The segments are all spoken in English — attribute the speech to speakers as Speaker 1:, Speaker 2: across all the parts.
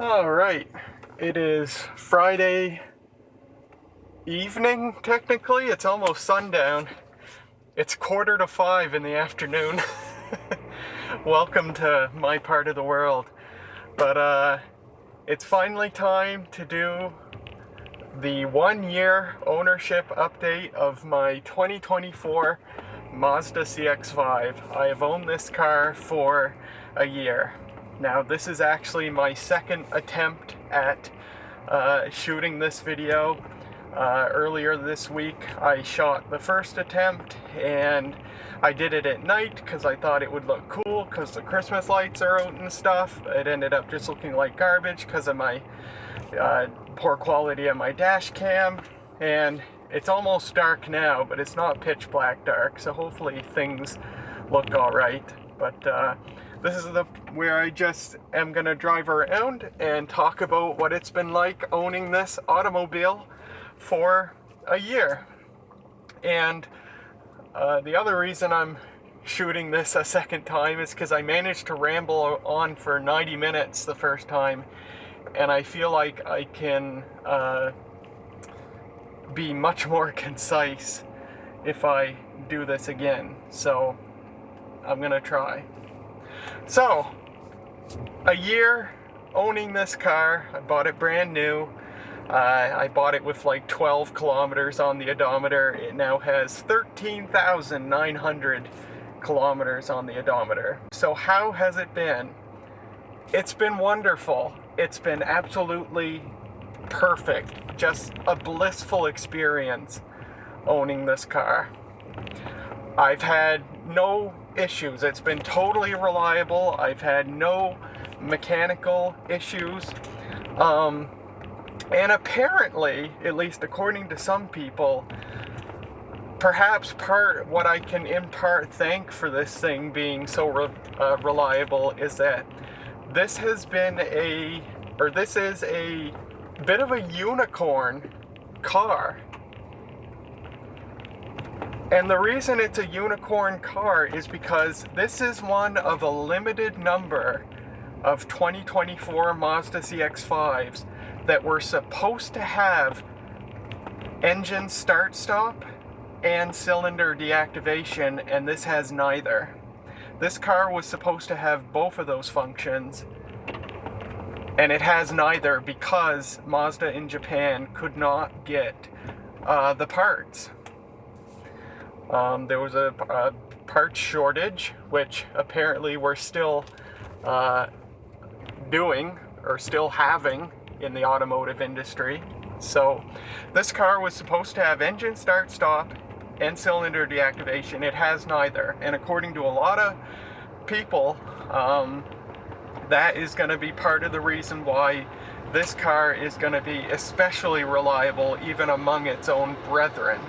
Speaker 1: All right, it is Friday evening, technically. It's almost sundown. It's 4:45 in the afternoon. Welcome to my part of the world. But it's finally time to do the 1-year ownership update of my 2024 Mazda CX-5. I have owned this car for a year. Now, this is actually my second attempt at shooting this video. Earlier this week, I shot the first attempt, and I did it at night because I thought it would look cool because the Christmas lights are out and stuff. It ended up just looking like garbage because of my poor quality of my dash cam, and it's almost dark now, but it's not pitch black dark, so hopefully things look all right. But this is where I just am gonna drive around and talk about what it's been like owning this automobile for a year. And the other reason I'm shooting this a second time is because I managed to ramble on for 90 minutes the first time, and I feel like I can be much more concise if I do this again. So I'm gonna try. So, a year owning this car. I bought it brand new. I bought it with like 12 kilometers on the odometer. It now has 13,900 kilometers on the odometer. So how has it been? It's been wonderful. It's been absolutely perfect. Just a blissful experience owning this car. I've had no issues. It's been totally reliable. I've had no mechanical issues. And apparently, at least according to some people, perhaps what I can in part thank for this thing being so reliable is that this is a bit of a unicorn car. And the reason it's a unicorn car is because this is one of a limited number of 2024 Mazda CX-5s that were supposed to have engine start-stop and cylinder deactivation, and this has neither. This car was supposed to have both of those functions, and it has neither because Mazda in Japan could not get the parts. There was a parts shortage, which apparently we're still doing or still having in the automotive industry. So this car was supposed to have engine start-stop and cylinder deactivation. It has neither, and according to a lot of people, that is going to be part of the reason why this car is going to be especially reliable even among its own brethren.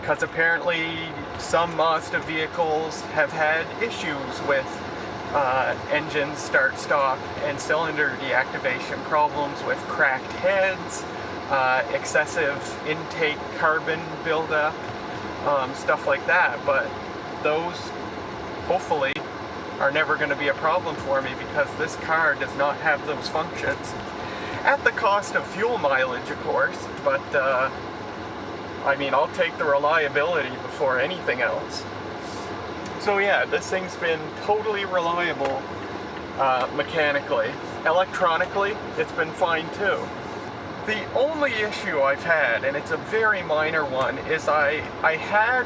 Speaker 1: Because apparently some Mazda vehicles have had issues with engine start-stop and cylinder deactivation problems with cracked heads, excessive intake carbon buildup, stuff like that. But those, hopefully, are never going to be a problem for me because this car does not have those functions. At the cost of fuel mileage, of course, but I mean, I'll take the reliability before anything else. So yeah, this thing's been totally reliable mechanically. Electronically, it's been fine too. The only issue I've had, and it's a very minor one, is I had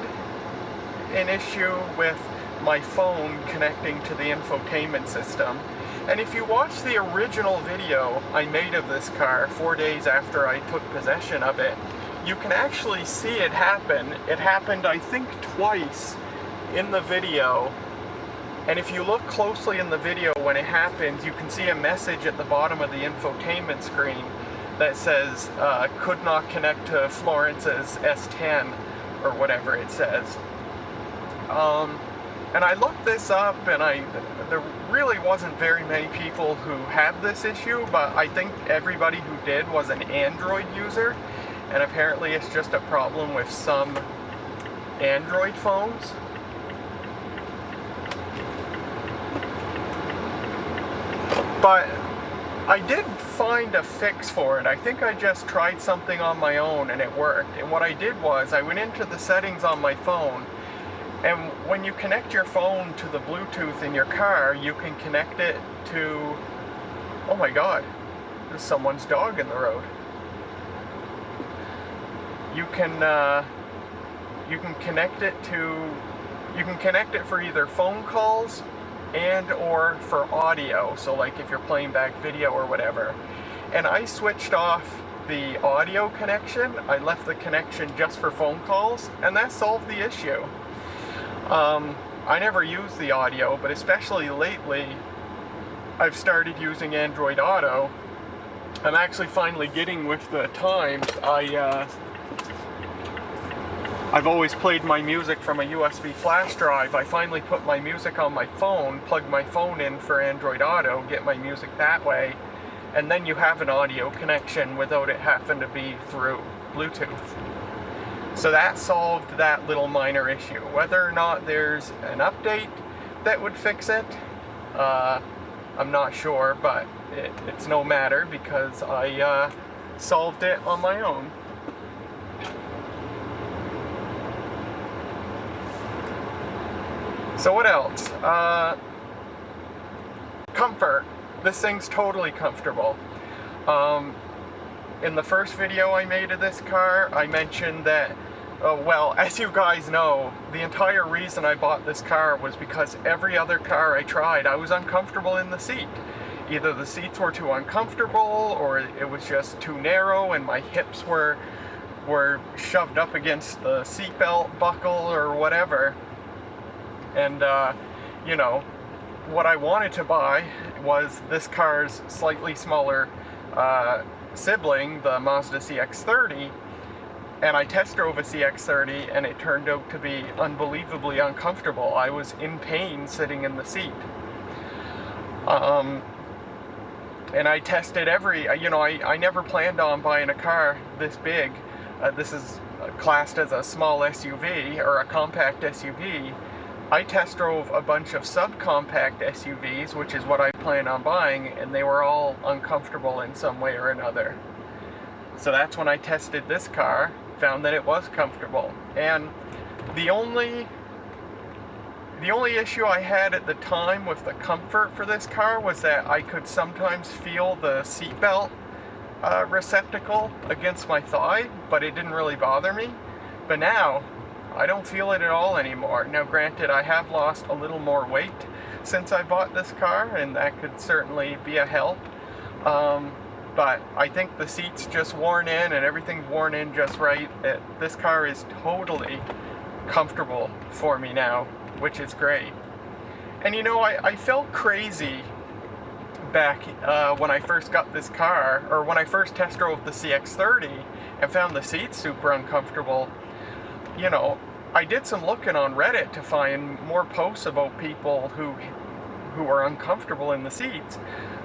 Speaker 1: an issue with my phone connecting to the infotainment system. And if you watch the original video I made of this car 4 days after I took possession of it, you can actually see it happen. It happened, I think, twice in the video. And if you look closely in the video when it happens, you can see a message at the bottom of the infotainment screen that says, could not connect to Florence's S10, or whatever it says. And I looked this up, and there really wasn't very many people who had this issue, but I think everybody who did was an Android user, and apparently it's just a problem with some Android phones. But I did find a fix for it. I think I just tried something on my own and it worked. And what I did was I went into the settings on my phone, and when you connect your phone to the Bluetooth in your car, you can connect it to, oh my god, there's someone's dog in the road. You can connect it to, you can connect it for either phone calls and or for audio, so like if you're playing back video or whatever. And I switched off the audio connection. I left the connection just for phone calls, and that solved the issue. I never use the audio, but especially lately I've started using Android Auto. I'm actually finally getting with the times. I've always played my music from a USB flash drive. I finally put my music on my phone, plug my phone in for Android Auto, get my music that way, and then you have an audio connection without it having to be through Bluetooth. So that solved that little minor issue. Whether or not there's an update that would fix it, I'm not sure, but it's no matter because I solved it on my own. So what else? Comfort. This thing's totally comfortable. In the first video I made of this car, I mentioned that, well, as you guys know, the entire reason I bought this car was because every other car I tried, I was uncomfortable in the seat. Either the seats were too uncomfortable, or it was just too narrow and my hips were shoved up against the seatbelt buckle or whatever. And, you know, what I wanted to buy was this car's slightly smaller sibling, the Mazda CX-5, and I test drove a CX-5 and it turned out to be unbelievably uncomfortable. I was in pain sitting in the seat. And I tested I never planned on buying a car this big. This is classed as a small SUV or a compact SUV. I test drove a bunch of subcompact SUVs, which is what I plan on buying, and they were all uncomfortable in some way or another. So that's when I tested this car, found that it was comfortable. And the only issue I had at the time with the comfort for this car was that I could sometimes feel the seatbelt receptacle against my thigh, but it didn't really bother me. But now, I don't feel it at all anymore. Now granted, I have lost a little more weight since I bought this car, and that could certainly be a help. But I think the seat's just worn in and everything's worn in just right. This car is totally comfortable for me now, which is great. And you know, I felt crazy back when I first got this car, or when I first test drove the CX-5 and found the seats super uncomfortable. You know, I did some looking on Reddit to find more posts about people who are uncomfortable in the seats.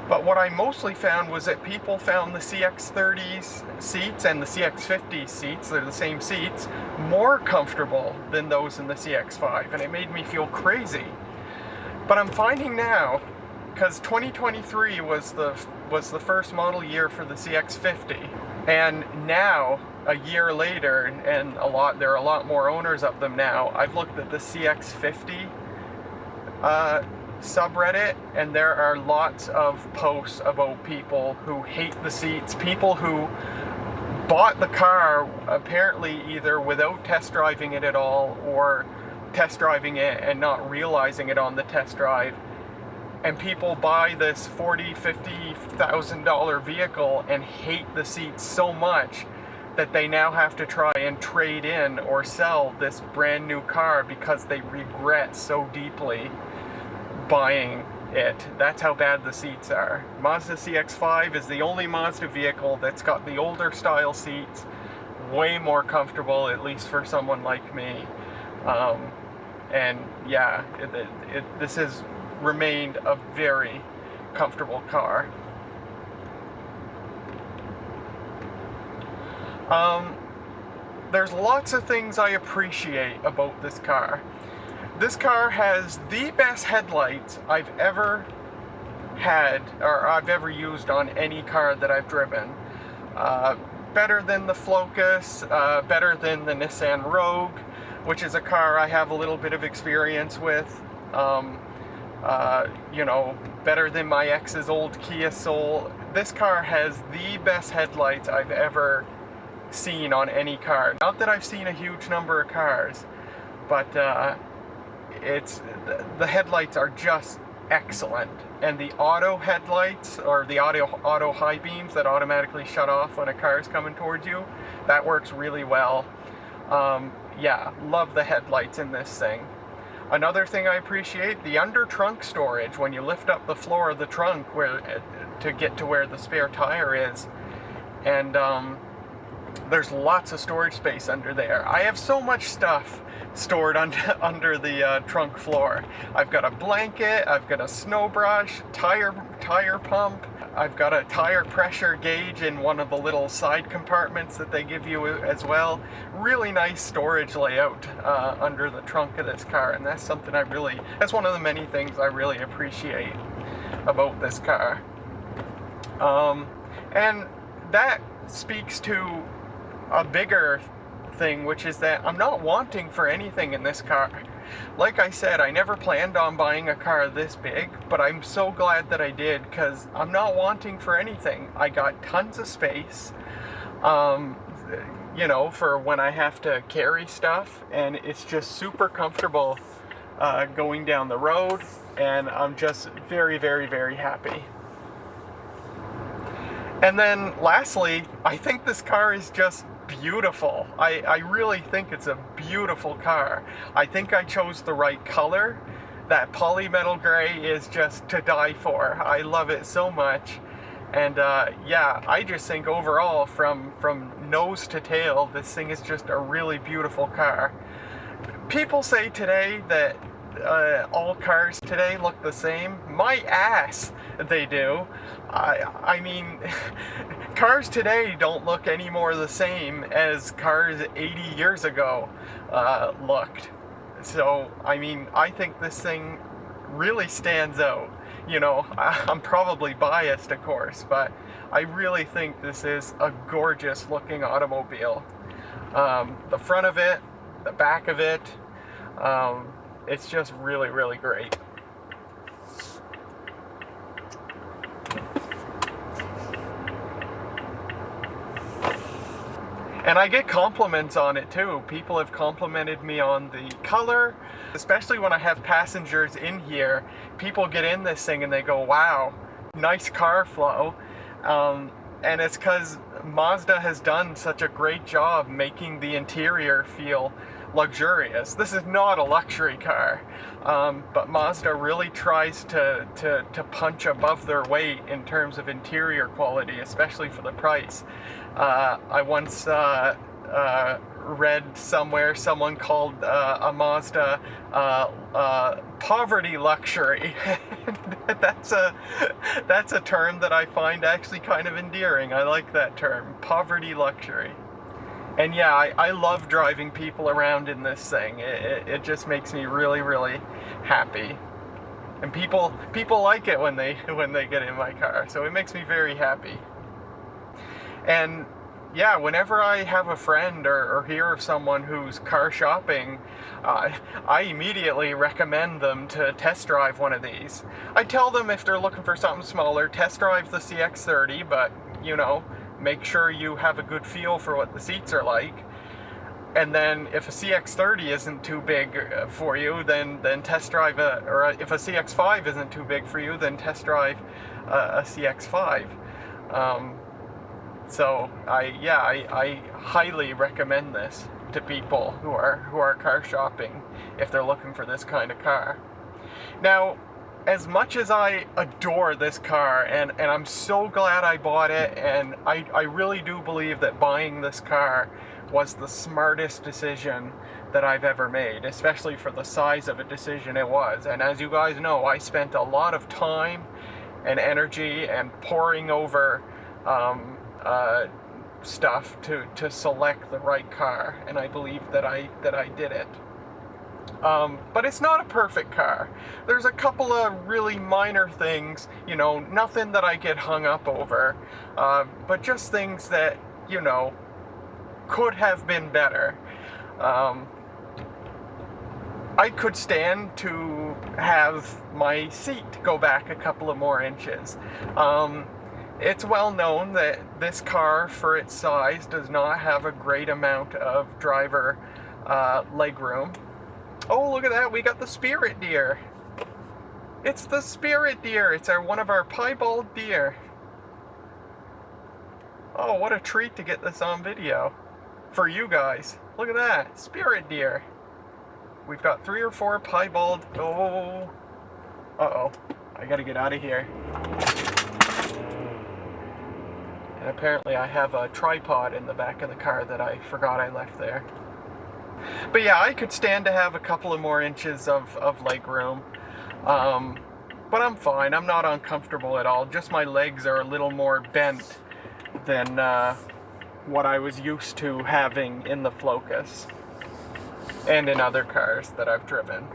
Speaker 1: But what I mostly found was that people found the CX-30's seats and the CX-50 seats, they're the same seats, more comfortable than those in the CX-5, and it made me feel crazy. But I'm finding now, because 2023 was the first model year for the CX-50, and now, a year later, and there are a lot more owners of them now, I've looked at the CX-50 subreddit, and there are lots of posts about people who hate the seats, people who bought the car apparently either without test driving it at all, or test driving it and not realizing it on the test drive. And people buy this $40,000, $50,000 vehicle and hate the seats so much that they now have to try and trade in or sell this brand new car because they regret so deeply buying it. That's how bad the seats are. Mazda CX-5 is the only Mazda vehicle that's got the older style seats, way more comfortable, at least for someone like me. And yeah, this has remained a very comfortable car. There's lots of things I appreciate about this car. This car has the best headlights I've ever had or I've ever used on any car that I've driven. Better than the Flocus, better than the Nissan Rogue, which is a car I have a little bit of experience with. Better than my ex's old Kia Soul. This car has the best headlights I've ever seen on any car. Not that I've seen a huge number of cars, but the headlights are just excellent. And the auto headlights, or the auto high beams that automatically shut off when a car is coming towards you, that works really well. Love the headlights in this thing. Another thing I appreciate, the under trunk storage when you lift up the floor of the trunk to get to where the spare tire is. And there's lots of storage space under there. I have so much stuff stored under the trunk floor. I've got a blanket, I've got a snow brush, tire pump, I've got a tire pressure gauge in one of the little side compartments that they give you as well. Really nice storage layout under the trunk of this car, and that's one of the many things I really appreciate about this car. And that speaks to a bigger thing, which is that I'm not wanting for anything in this car. Like I said, I never planned on buying a car this big, but I'm so glad that I did, because I'm not wanting for anything. I got tons of space, for when I have to carry stuff, and it's just super comfortable going down the road, and I'm just very, very, very happy. And then lastly, I think this car is just beautiful. I really think it's a beautiful car. I think I chose the right color. That polymetal gray is just to die for. I love it so much. And I just think overall, from nose to tail, this thing is just a really beautiful car. People say today that all cars today look the same. My ass, they do. I mean, cars today don't look any more the same as cars 80 years ago looked. So, I mean, I think this thing really stands out. I'm probably biased, of course, but I really think this is a gorgeous looking automobile. The front of it, the back of it, it's just really, really great. And I get compliments on it too. People have complimented me on the color, especially when I have passengers in here. People get in this thing and they go, wow, nice car flow. And it's because Mazda has done such a great job making the interior feel luxurious. This is not a luxury car, but Mazda really tries to punch above their weight in terms of interior quality, especially for the price. I once read somewhere someone called a Mazda poverty luxury. That's a term that I find actually kind of endearing. I like that term, poverty luxury. And yeah, I love driving people around in this thing. It just makes me really, really happy. And people like it when they get in my car, so it makes me very happy. And yeah, whenever I have a friend or hear of someone who's car shopping, I immediately recommend them to test drive one of these. I tell them if they're looking for something smaller, test drive the CX-30, but make sure you have a good feel for what the seats are like. And then if a CX-30 isn't too big for you, then test drive if a CX-5 isn't too big for you, then test drive a CX-5. So I highly recommend this to people who are car shopping if they're looking for this kind of car. Now, as much as I adore this car, and I'm so glad I bought it, and I really do believe that buying this car was the smartest decision that I've ever made, especially for the size of a decision it was. And as you guys know, I spent a lot of time and energy and poring over stuff to select the right car, and I believe that I did it. But it's not a perfect car. There's a couple of really minor things, you know, nothing that I get hung up over, but just things that, you know, could have been better. I could stand to have my seat go back a couple of more inches. It's well known that this car, for its size, does not have a great amount of driver legroom. Oh, look at that, we got the Spirit deer. It's the Spirit deer. It's one of our piebald deer. Oh, what a treat to get this on video for you guys. Look at that, Spirit deer. We've got 3 or 4 piebald. Oh, uh-oh, I gotta get out of here. And apparently I have a tripod in the back of the car that I forgot I left there. But yeah, I could stand to have a couple of more inches of leg room. But I'm fine. I'm not uncomfortable at all. Just my legs are a little more bent than what I was used to having in the Flocus and in other cars that I've driven.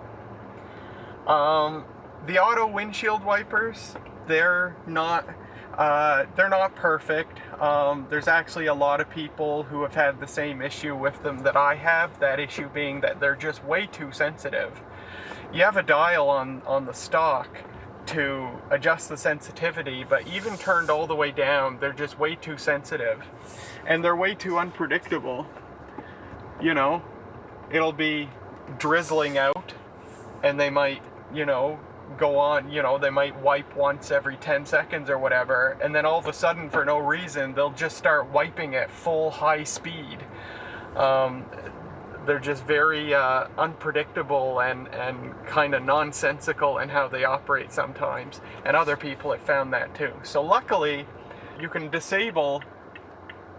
Speaker 1: The auto windshield wipers, they're not perfect. There's actually a lot of people who have had the same issue with them that I have, that issue being that they're just way too sensitive. You have a dial on the stock to adjust the sensitivity, but even turned all the way down, they're just way too sensitive. And they're way too unpredictable. You know, it'll be drizzling out, and they might, you know, go on, you know, they might wipe once every 10 seconds or whatever, and then all of a sudden, for no reason, they'll just start wiping at full high speed. They're just very unpredictable and kind of nonsensical in how they operate sometimes, and other people have found that too. So luckily, you can disable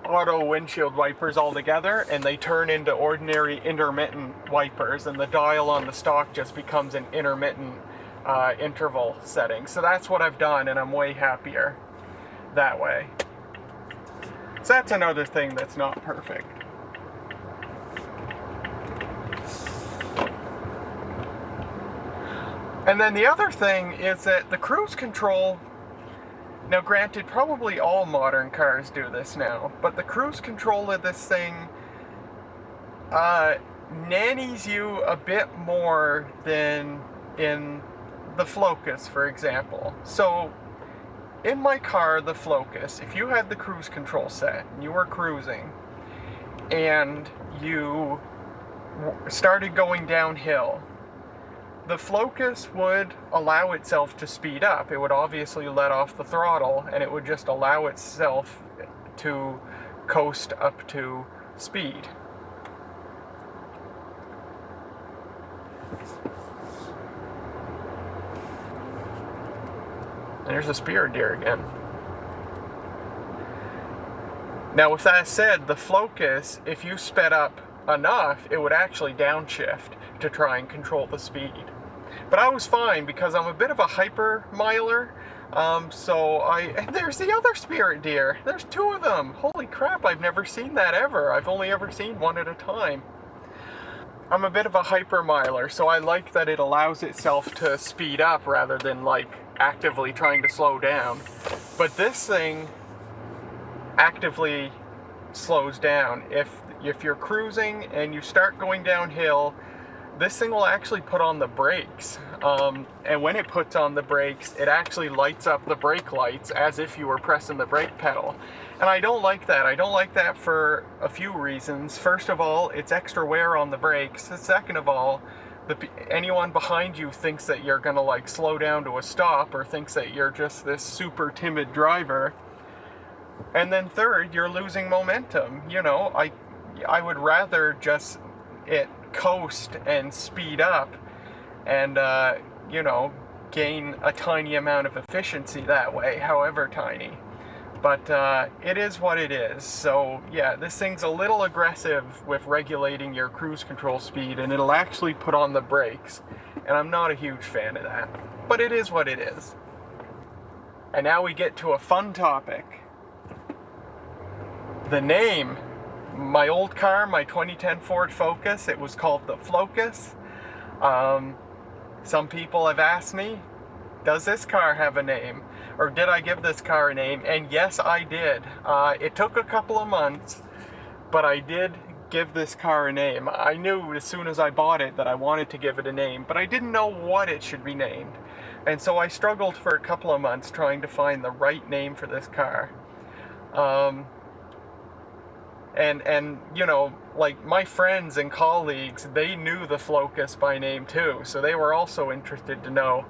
Speaker 1: auto windshield wipers altogether, and they turn into ordinary intermittent wipers, and the dial on the stock just becomes an intermittent interval setting. So that's what I've done, and I'm way happier that way. So that's another thing that's not perfect. And then the other thing is that the cruise control, now granted, probably all modern cars do this now, but the cruise control of this thing nannies you a bit more than in the Flocus, for example. So in my car, the Flocus, if you had the cruise control set and you were cruising and you started going downhill, the Flocus would allow itself to speed up. It would obviously let off the throttle, and it would just allow itself to coast up to speed. There's a Spirit deer again. Now, with that said, the Flocus, if you sped up enough, it would actually downshift to try and control the speed. But I was fine because I'm a bit of a hyper miler. And there's the other Spirit deer. There's 2 of them. Holy crap, I've never seen that ever. I've only ever seen one at a time. I'm a bit of a hyper miler, so I like that it allows itself to speed up rather than like actively trying to slow down. But this thing actively slows down. If you're cruising and you start going downhill, this thing will actually put on the brakes. And when it puts on the brakes, it actually lights up the brake lights as if you were pressing the brake pedal. And I don't like that. I don't like that for a few reasons. First of all, it's extra wear on the brakes. Second of all, anyone behind you thinks that you're gonna like slow down to a stop, or thinks that you're just this super timid driver. And then third, you're losing momentum. You know, I would rather just it coast and speed up and, you know, gain a tiny amount of efficiency that way, however tiny. But it is what it is. So yeah, this thing's a little aggressive with regulating your cruise control speed, and it'll actually put on the brakes. And I'm not a huge fan of that. But it is what it is. And now we get to a fun topic. The name. My old car, my 2010 Ford Focus, it was called the Flocus. Some people have asked me, does this car have a name? Or did I give this car a name? And yes, I did. It took a couple of months, but I did give this car a name. I knew as soon as I bought it that I wanted to give it a name, but I didn't know what it should be named. And so I struggled for a couple of months trying to find the right name for this car. And you know, like my friends and colleagues, they knew the Flocus by name too, so they were also interested to know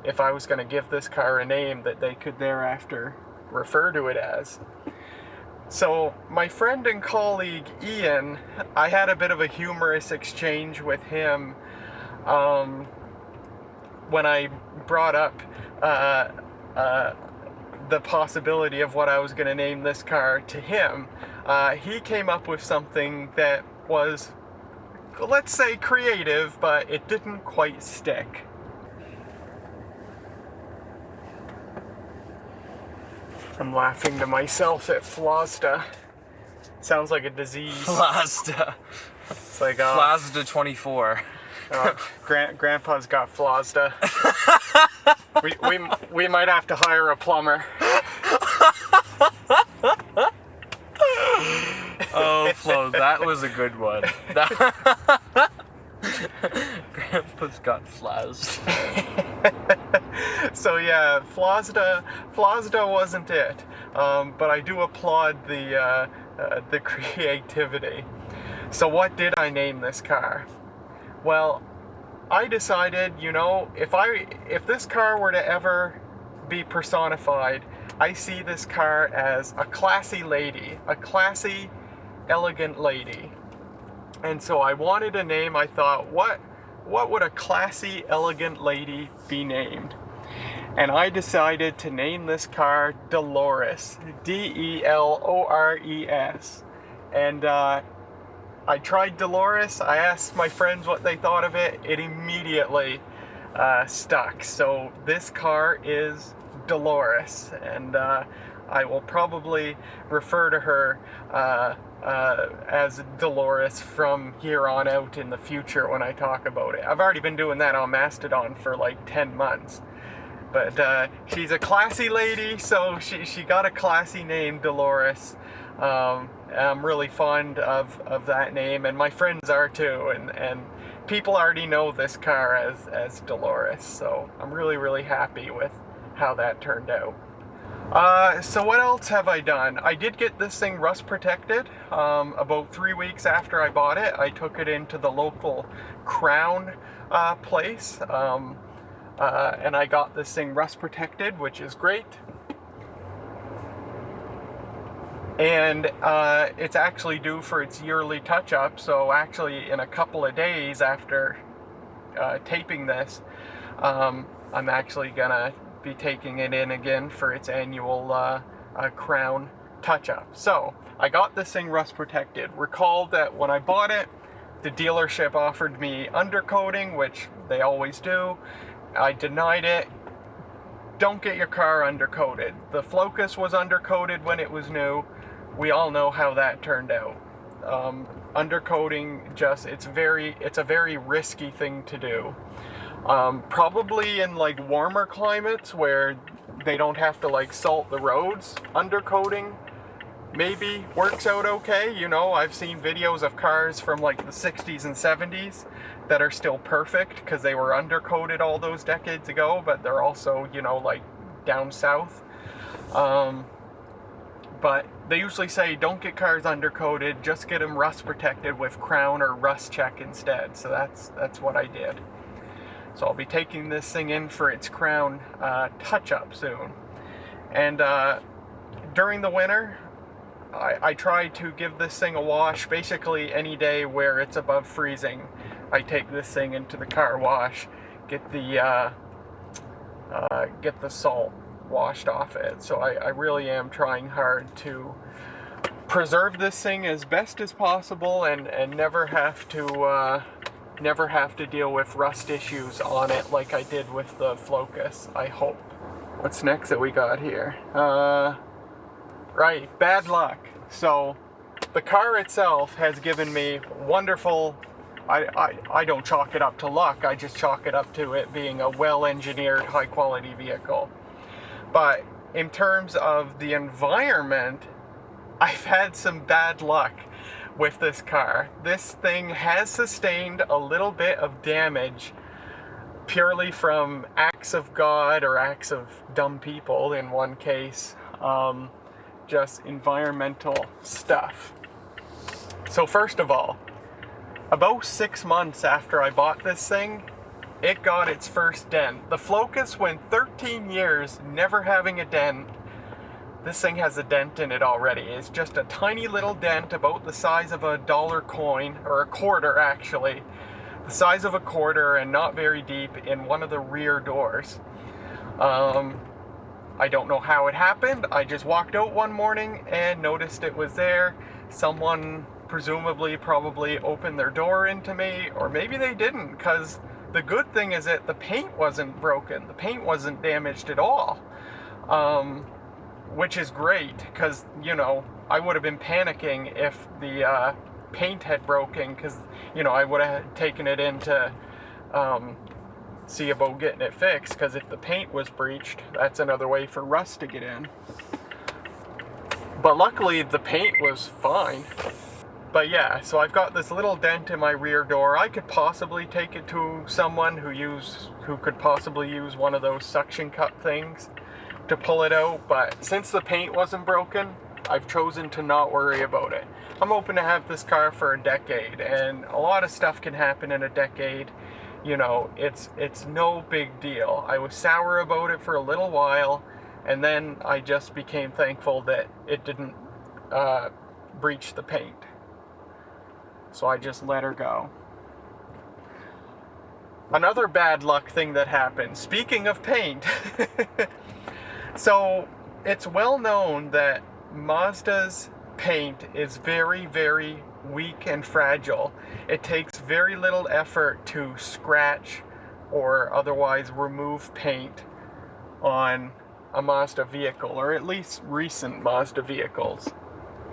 Speaker 1: if I was going to give this car a name that they could thereafter refer to it as. So my friend and colleague Ian, I had a bit of a humorous exchange with him when I brought up the possibility of what I was going to name this car to him. He came up with something that was, let's say, creative, but it didn't quite stick. I'm laughing to myself at Flozda. Sounds like a disease.
Speaker 2: Flozda.
Speaker 1: It's like
Speaker 2: Flozda 24.
Speaker 1: Grandpa's got Flozda. we might have to hire a plumber.
Speaker 2: Oh, Flo, that was a good one. Grandpa's got Flozda.
Speaker 1: So yeah, Flozda wasn't it, but I do applaud the creativity. So what did I name this car? Well, I decided, you know, if this car were to ever be personified, I see this car as a classy lady, a classy, elegant lady. And so I wanted a name. I thought, what would a classy, elegant lady be named? And I decided to name this car Delores, Delores. And I tried Delores. I asked my friends what they thought of it. It immediately stuck. So this car is Dolores, and I will probably refer to her as Dolores from here on out in the future when I talk about it. I've already been doing that on Mastodon for like 10 months. But she's a classy lady, so she got a classy name, Dolores. I'm really fond of that name, and my friends are too, and people already know this car as Dolores, so I'm really, really happy with how that turned out. So what else have I done? I did get this thing rust protected. About 3 weeks after I bought it, I took it into the local Crown place, and I got this thing rust protected, which is great. And it's actually due for its yearly touch-up, so actually in a couple of days after taping this, I'm actually gonna be taking it in again for its annual Crown touch-up. So I got this thing rust protected. Recall that when I bought it, the dealership offered me undercoating, which they always do. I denied it. Don't get your car undercoated. The Flocus was undercoated when it was new. We all know how that turned out. Undercoating it's a very risky thing to do. Probably in like warmer climates where they don't have to like salt the roads, undercoating maybe works out okay. You know, I've seen videos of cars from like the 60s and 70s that are still perfect because they were undercoated all those decades ago, but they're also, you know, like down south. But they usually say don't get cars undercoated, just get them rust protected with Crown or Rust Check instead. So that's what I did. So I'll be taking this thing in for its Crown touch-up soon. And during the winter, I try to give this thing a wash basically any day where it's above freezing. I take this thing into the car wash, get the salt washed off it. So I really am trying hard to preserve this thing as best as possible and never have to deal with rust issues on it like I did with the Flocus, I hope. What's next that we got here? Right, bad luck. So the car itself has given me wonderful I don't chalk it up to luck. I just chalk it up to it being a well-engineered, high-quality vehicle. But in terms of the environment, I've had some bad luck with this car. This thing has sustained a little bit of damage purely from acts of God or acts of dumb people in one case. Just environmental stuff. So first of all, about 6 months after I bought this thing, it got its first dent. The Flocus went 13 years never having a dent. This thing has a dent in it already. It's just a tiny little dent about the size of a dollar coin, or a quarter actually. The size of a quarter and not very deep in one of the rear doors. I don't know how it happened. I just walked out one morning and noticed it was there. Someone presumably probably opened their door into me, or maybe they didn't, because the good thing is that the paint wasn't broken. The paint wasn't damaged at all, which is great, because, you know, I would have been panicking if the paint had broken, because, you know, I would have taken it in to see about getting it fixed, because if the paint was breached, that's another way for rust to get in. But luckily the paint was fine. But yeah, so I've got this little dent in my rear door. I could possibly take it to someone who could possibly use one of those suction cup things to pull it out, but since the paint wasn't broken, I've chosen to not worry about it. I'm hoping to have this car for a decade, and a lot of stuff can happen in a decade. You know, it's no big deal. I was sour about it for a little while, and then I just became thankful that it didn't breach the paint. So I just let her go. Another bad luck thing that happened, speaking of paint, so it's well known that Mazda's paint is very, very weak and fragile. It takes very little effort to scratch or otherwise remove paint on a Mazda vehicle, or at least recent Mazda vehicles.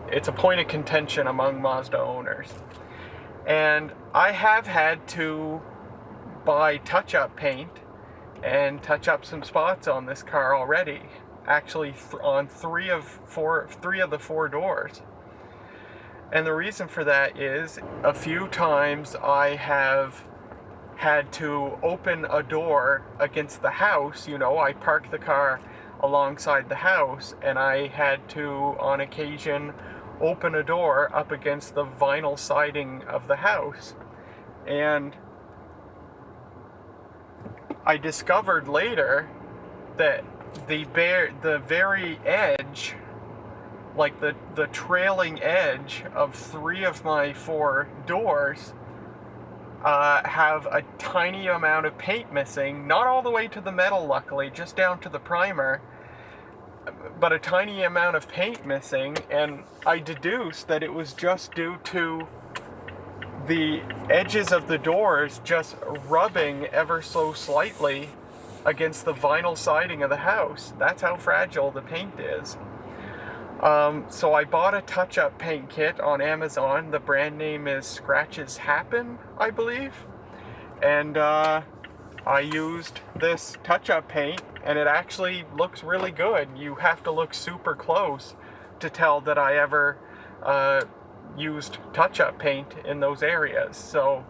Speaker 1: It's a point of contention among Mazda owners. And I have had to buy touch-up paint and touch up some spots on this car already. Actually, on three of the four doors. And the reason for that is a few times I have had to open a door against the house. You know, I parked the car alongside the house, and I had to, on occasion, open a door up against the vinyl siding of the house. And I discovered later that the very edge, like the trailing edge of three of my four doors, have a tiny amount of paint missing. Not all the way to the metal, luckily, just down to the primer, but a tiny amount of paint missing, and I deduced that it was just due to the edges of the doors just rubbing ever so slightly against the vinyl siding of the house. That's how fragile the paint is. So I bought a touch-up paint kit on Amazon. The brand name is Scratches Happen, I believe. And I used this touch-up paint, and it actually looks really good. You have to look super close to tell that I ever used touch-up paint in those areas. So,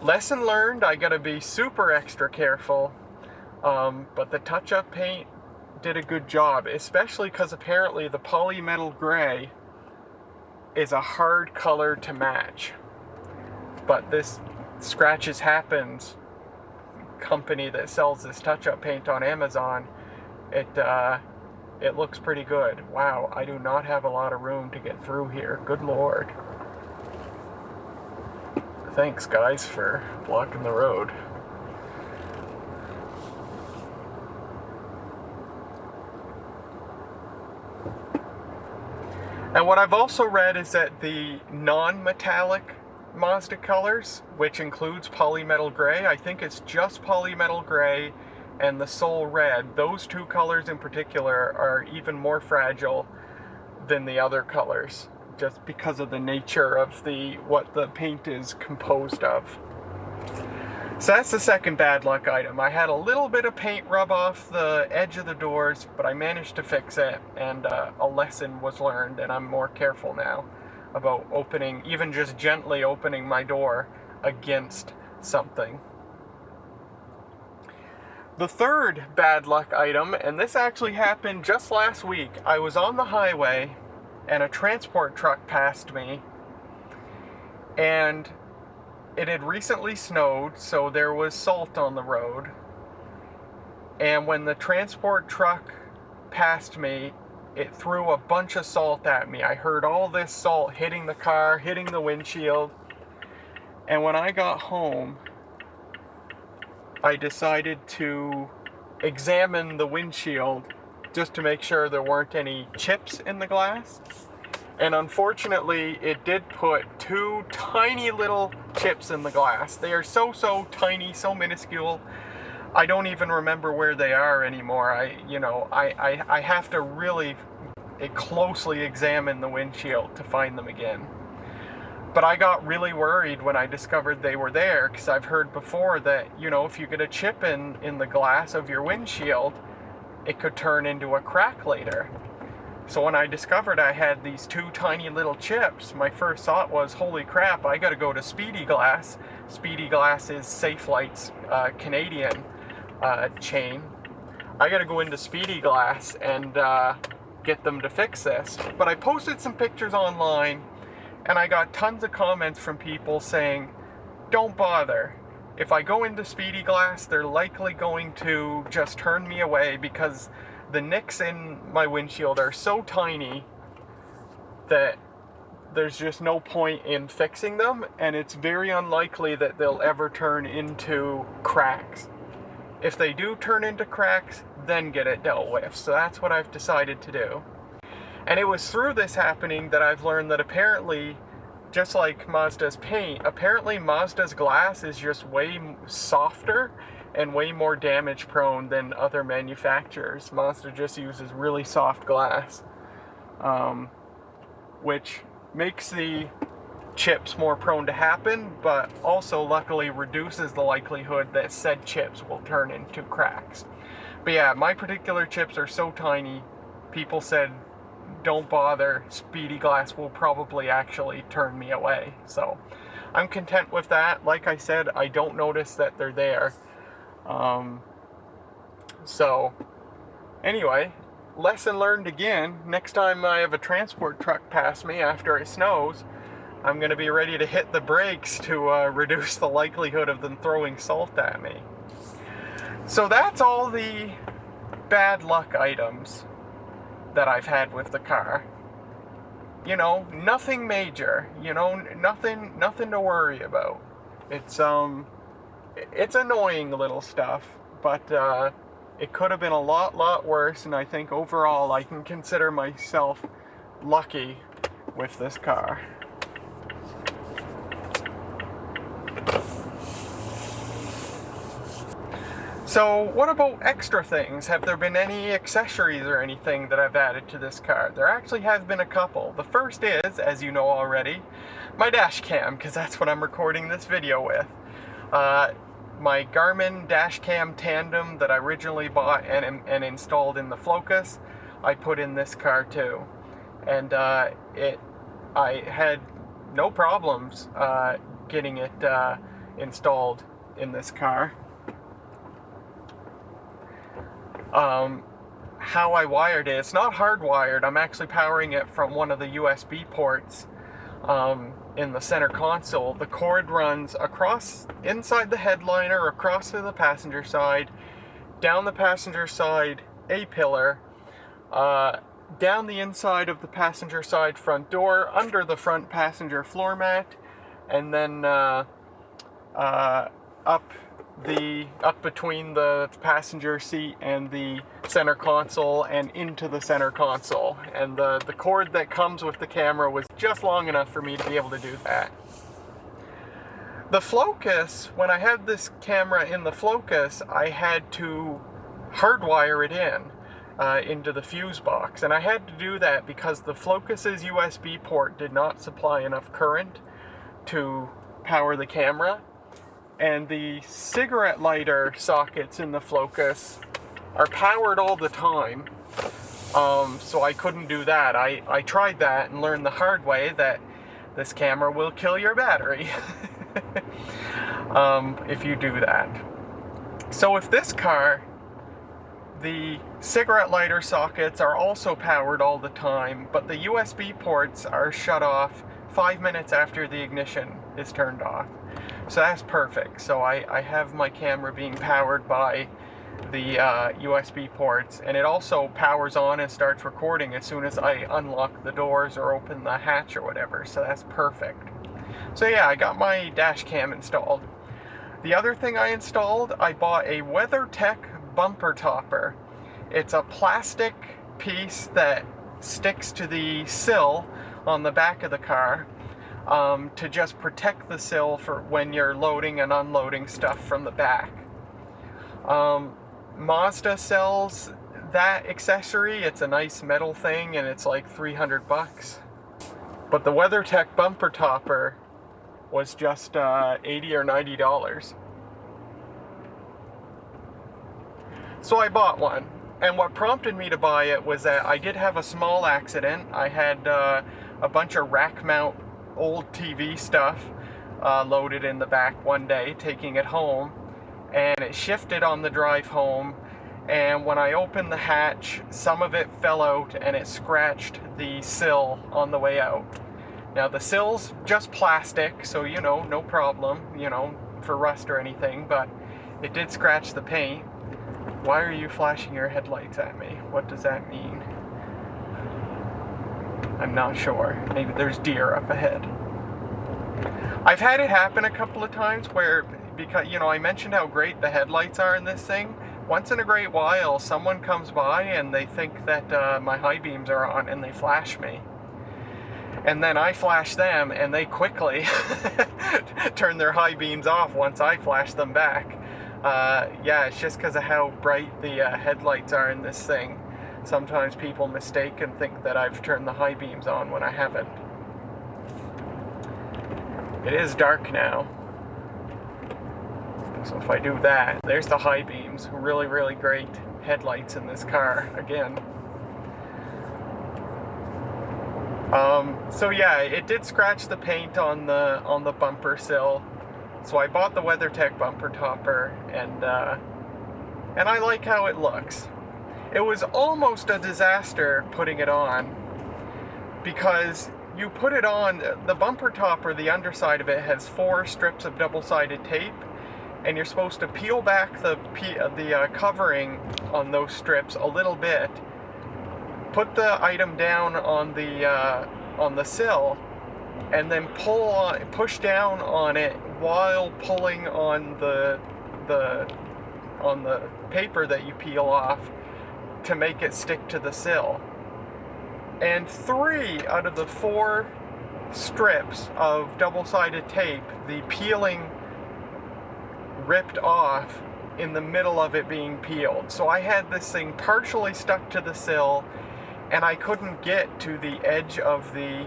Speaker 1: lesson learned, I gotta be super extra careful. But the touch-up paint did a good job, especially because apparently the polymetal gray is a hard color to match. But this Scratches Happens company that sells this touch-up paint on Amazon, it looks pretty good. Wow, I do not have a lot of room to get through here. Good Lord. Thanks, guys, for blocking the road. And what I've also read is that the non-metallic Mazda colors, which includes polymetal gray, I think it's just polymetal gray and the Soul Red, those two colors in particular are even more fragile than the other colors just because of the nature of what the paint is composed of. So that's the second bad luck item. I had a little bit of paint rub off the edge of the doors, but I managed to fix it, and a lesson was learned, and I'm more careful now about opening, even just gently opening my door against something. The third bad luck item, and this actually happened just last week. I was on the highway and a transport truck passed me, and it had recently snowed, so there was salt on the road. And when the transport truck passed me, it threw a bunch of salt at me. I heard all this salt hitting the car, hitting the windshield. And when I got home, I decided to examine the windshield just to make sure there weren't any chips in the glass. And unfortunately, it did put two tiny little chips in the glass. They are so tiny, so minuscule. I don't even remember where they are anymore. I have to really closely examine the windshield to find them again. But I got really worried when I discovered they were there, because I've heard before that, if you get a chip in the glass of your windshield, it could turn into a crack later. So when I discovered I had these two tiny little chips, my first thought was, holy crap, I gotta go to Speedy Glass. Speedy Glass is Safelight's Canadian chain. I gotta go into Speedy Glass and get them to fix this. But I posted some pictures online, and I got tons of comments from people saying, don't bother. If I go into Speedy Glass, they're likely going to just turn me away, because the nicks in my windshield are so tiny that there's just no point in fixing them, and it's very unlikely that they'll ever turn into cracks. If they do turn into cracks, then get it dealt with. So that's what I've decided to do. And it was through this happening that I've learned that apparently, just like Mazda's paint, apparently Mazda's glass is just way softer and way more damage prone than other manufacturers. Mazda just uses really soft glass, which makes the chips more prone to happen, but also luckily reduces the likelihood that said chips will turn into cracks. But yeah, my particular chips are so tiny, people said, don't bother, Speedy Glass will probably actually turn me away. So I'm content with that. Like I said, I don't notice that they're there. So anyway, lesson learned again. Next time I have a transport truck pass me after it snows, I'm going to be ready to hit the brakes to reduce the likelihood of them throwing salt at me. So that's all the bad luck items that I've had with the car. Nothing major, nothing to worry about. It's annoying little stuff, but it could have been a lot worse, and I think overall I can consider myself lucky with this car. So what about extra things? Have there been any accessories or anything that I've added to this car? There actually have been a couple. The first is, as you know already, my dash cam, because that's what I'm recording this video with. My Garmin dash cam tandem that I originally bought and installed in the Flocus, I put in this car too. And I had no problems getting it installed in this car. How I wired it, it's not hardwired. I'm actually powering it from one of the USB ports in the center console. The cord runs across inside the headliner, across to the passenger side, down the passenger side A-pillar, down the inside of the passenger side front door, under the front passenger floor mat, and then up between the passenger seat and the center console and into the center console. And the cord that comes with the camera was just long enough for me to be able to do that. The Flocus, when I had this camera in the Flocus, I had to hardwire it in. into the fuse box. And I had to do that because the Flocus's USB port did not supply enough current to power the camera. And the cigarette lighter sockets in the Flocus are powered all the time. So I couldn't do that. I tried that and learned the hard way that this camera will kill your battery if you do that. So if this car, the cigarette lighter sockets are also powered all the time, but the USB ports are shut off 5 minutes after the ignition is turned off. So that's perfect. So I have my camera being powered by the USB ports, and it also powers on and starts recording as soon as I unlock the doors or open the hatch or whatever. So that's perfect. So yeah, I got my dash cam installed. The other thing I installed, I bought a WeatherTech bumper topper. It's a plastic piece that sticks to the sill on the back of the car to just protect the sill for when you're loading and unloading stuff from the back. Mazda sells that accessory. It's a nice metal thing and it's like $300. But the WeatherTech bumper topper was just $80 or $90. So I bought one. And what prompted me to buy it was that I did have a small accident. I had a bunch of rack mount old TV stuff loaded in the back one day, taking it home, and it shifted on the drive home, and when I opened the hatch, some of it fell out and it scratched the sill on the way out. Now the sill's just plastic, so you know, no problem, you know, for rust or anything, but it did scratch the paint. Why are you flashing your headlights at me? What does that mean? I'm not sure. Maybe there's deer up ahead. I've had it happen a couple of times where, because, you know, I mentioned how great the headlights are in this thing. Once in a great while, someone comes by and they think that my high beams are on and they flash me. And then I flash them and they quickly turn their high beams off once I flash them back. Yeah, it's just because of how bright the headlights are in this thing. Sometimes people mistake and think that I've turned the high beams on when I haven't. It is dark now. So if I do that, there's the high beams. Really, really great headlights in this car again. So yeah, it did scratch the paint on the bumper sill. So I bought the WeatherTech bumper topper, and I like how it looks. It was almost a disaster putting it on, because you put it on, the bumper topper, the underside of it has 4 strips of double-sided tape, and you're supposed to peel back the covering on those strips a little bit, put the item down on the sill, and then push down on it while pulling on the paper that you peel off to make it stick to the sill. And 3 out of the 4 strips of double-sided tape, the peeling ripped off in the middle of it being peeled. So I had this thing partially stuck to the sill, and I couldn't get to the edge of the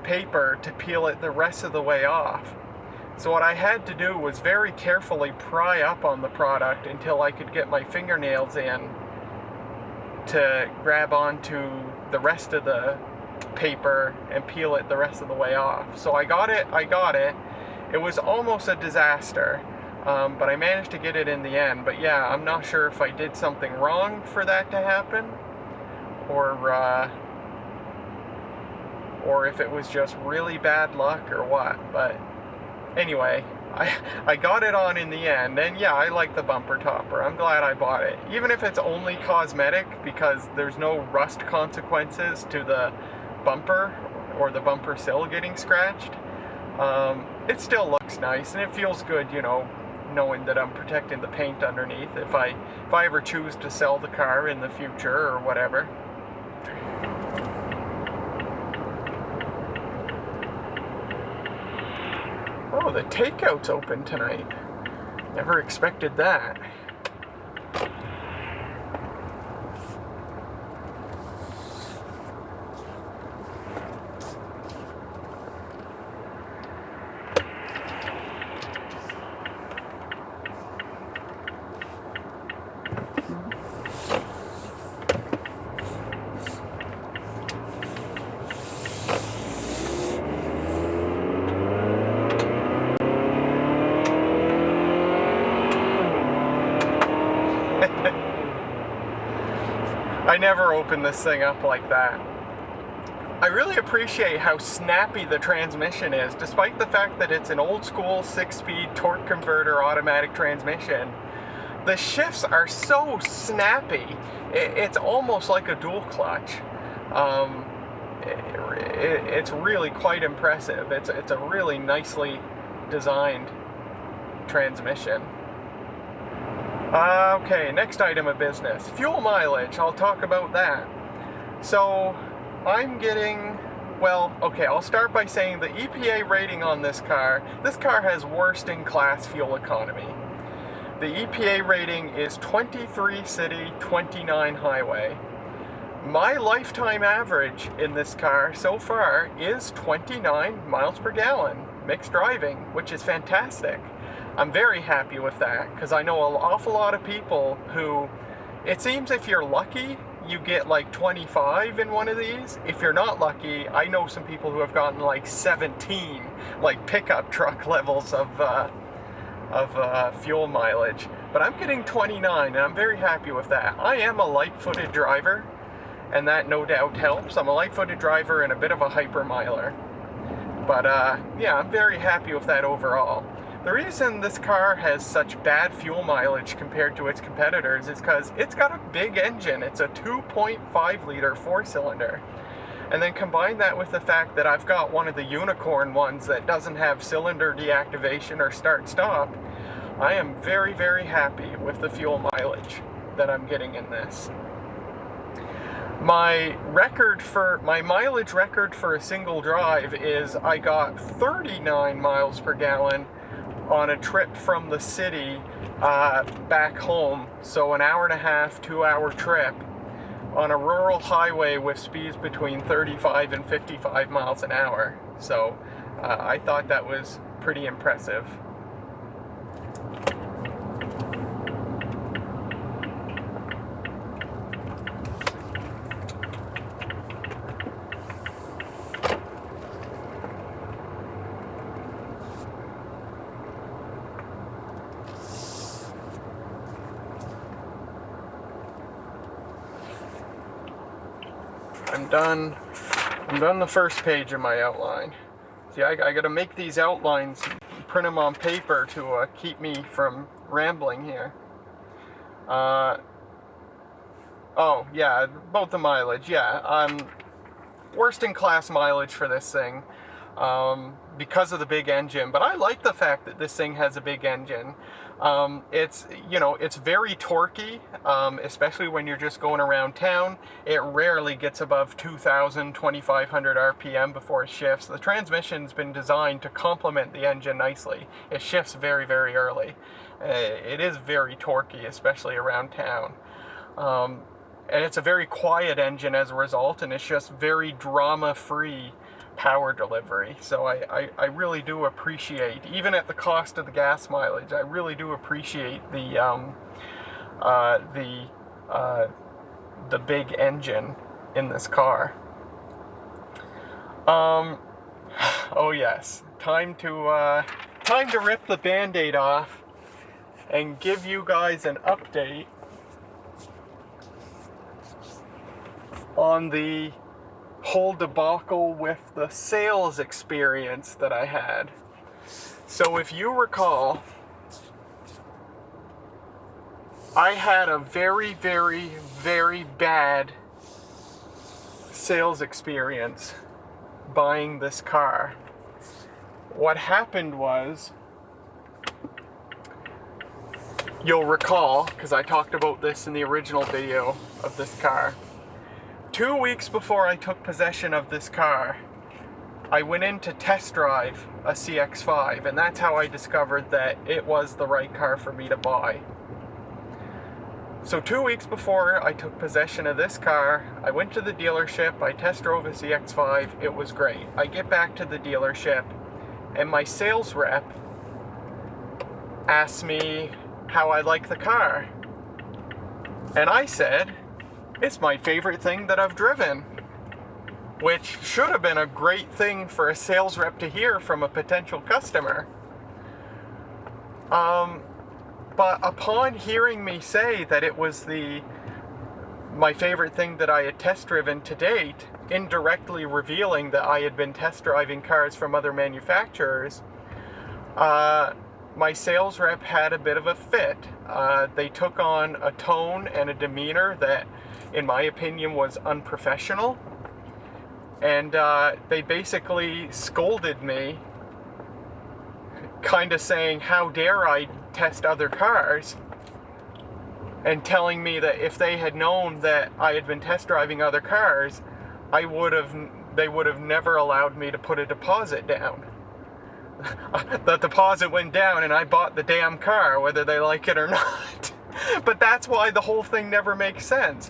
Speaker 1: paper to peel it the rest of the way off. So what I had to do was very carefully pry up on the product until I could get my fingernails in to grab onto the rest of the paper and peel it the rest of the way off. So I got it. It was almost a disaster, but I managed to get it in the end. But yeah, I'm not sure if I did something wrong for that to happen, or if it was just really bad luck or what. But anyway, I got it on in the end, and yeah, I like the bumper topper. I'm glad I bought it. Even if it's only cosmetic, because there's no rust consequences to the bumper or the bumper sill getting scratched, it still looks nice, and it feels good, you know, knowing that I'm protecting the paint underneath if I ever choose to sell the car in the future or whatever. Oh, the takeout's open tonight. Never expected that. I never open this thing up like that. I really appreciate how snappy the transmission is, despite the fact that it's an old school 6-speed torque converter automatic transmission. The shifts are so snappy, it's almost like a dual clutch. It's really quite impressive. It's a really nicely designed transmission. Okay, next item of business. Fuel mileage, I'll talk about that. So, I'm getting, well, okay, I'll start by saying the EPA rating on this car has worst in class fuel economy. The EPA rating is 23 city, 29 highway. My lifetime average in this car so far is 29 miles per gallon, mixed driving, which is fantastic. I'm very happy with that, because I know an awful lot of people who, it seems if you're lucky, you get like 25 in one of these. If you're not lucky, I know some people who have gotten like 17, like pickup truck levels of fuel mileage. But I'm getting 29, and I'm very happy with that. I am a light-footed driver, and that no doubt helps. I'm a light-footed driver and a bit of a hyper-miler. But yeah, I'm very happy with that overall. The reason this car has such bad fuel mileage compared to its competitors is because it's got a big engine. It's a 2.5 liter 4-cylinder. And then combine that with the fact that I've got one of the unicorn ones that doesn't have cylinder deactivation or start-stop, I am very, very happy with the fuel mileage that I'm getting in this. My mileage record for a single drive is I got 39 miles per gallon on a trip from the city back home. So an hour and a half, 2-hour trip on a rural highway with speeds between 35 and 55 miles an hour. So I thought that was pretty impressive. I'm done the first page of my outline. See, I gotta make these outlines, print them on paper to keep me from rambling here. Oh, yeah, about the mileage, yeah. Worst in class mileage for this thing because of the big engine, but I like the fact that this thing has a big engine. It's very torquey, especially when you're just going around town. It rarely gets above 2,000, 2,500 RPM before it shifts. The transmission's been designed to complement the engine nicely. It shifts very, very early. It is very torquey, especially around town. And it's a very quiet engine as a result, and it's just very drama-free power delivery. So I really do appreciate, even at the cost of the gas mileage, I really do appreciate the big engine in this car. Oh yes, time to rip the Band-Aid off and give you guys an update on the whole debacle with the sales experience that I had. So if you recall, I had a very, very, very bad sales experience buying this car. What happened was, you'll recall, because I talked about this in the original video of this car, 2 weeks before I took possession of this car, I went in to test drive a CX-5, and that's how I discovered that it was the right car for me to buy. So 2 weeks before I took possession of this car, I went to the dealership, I test drove a CX-5, it was great. I get back to the dealership, and my sales rep asked me how I like the car. And I said, it's my favorite thing that I've driven, which should have been a great thing for a sales rep to hear from a potential customer. But upon hearing me say that it was my favorite thing that I had test driven to date, indirectly revealing that I had been test driving cars from other manufacturers, my sales rep had a bit of a fit. They took on a tone and a demeanor that, in my opinion, was unprofessional. And they basically scolded me, kind of saying, how dare I test other cars? And telling me that if they had known that I had been test driving other cars, they would have never allowed me to put a deposit down. The deposit went down and I bought the damn car, whether they like it or not. But that's why the whole thing never makes sense.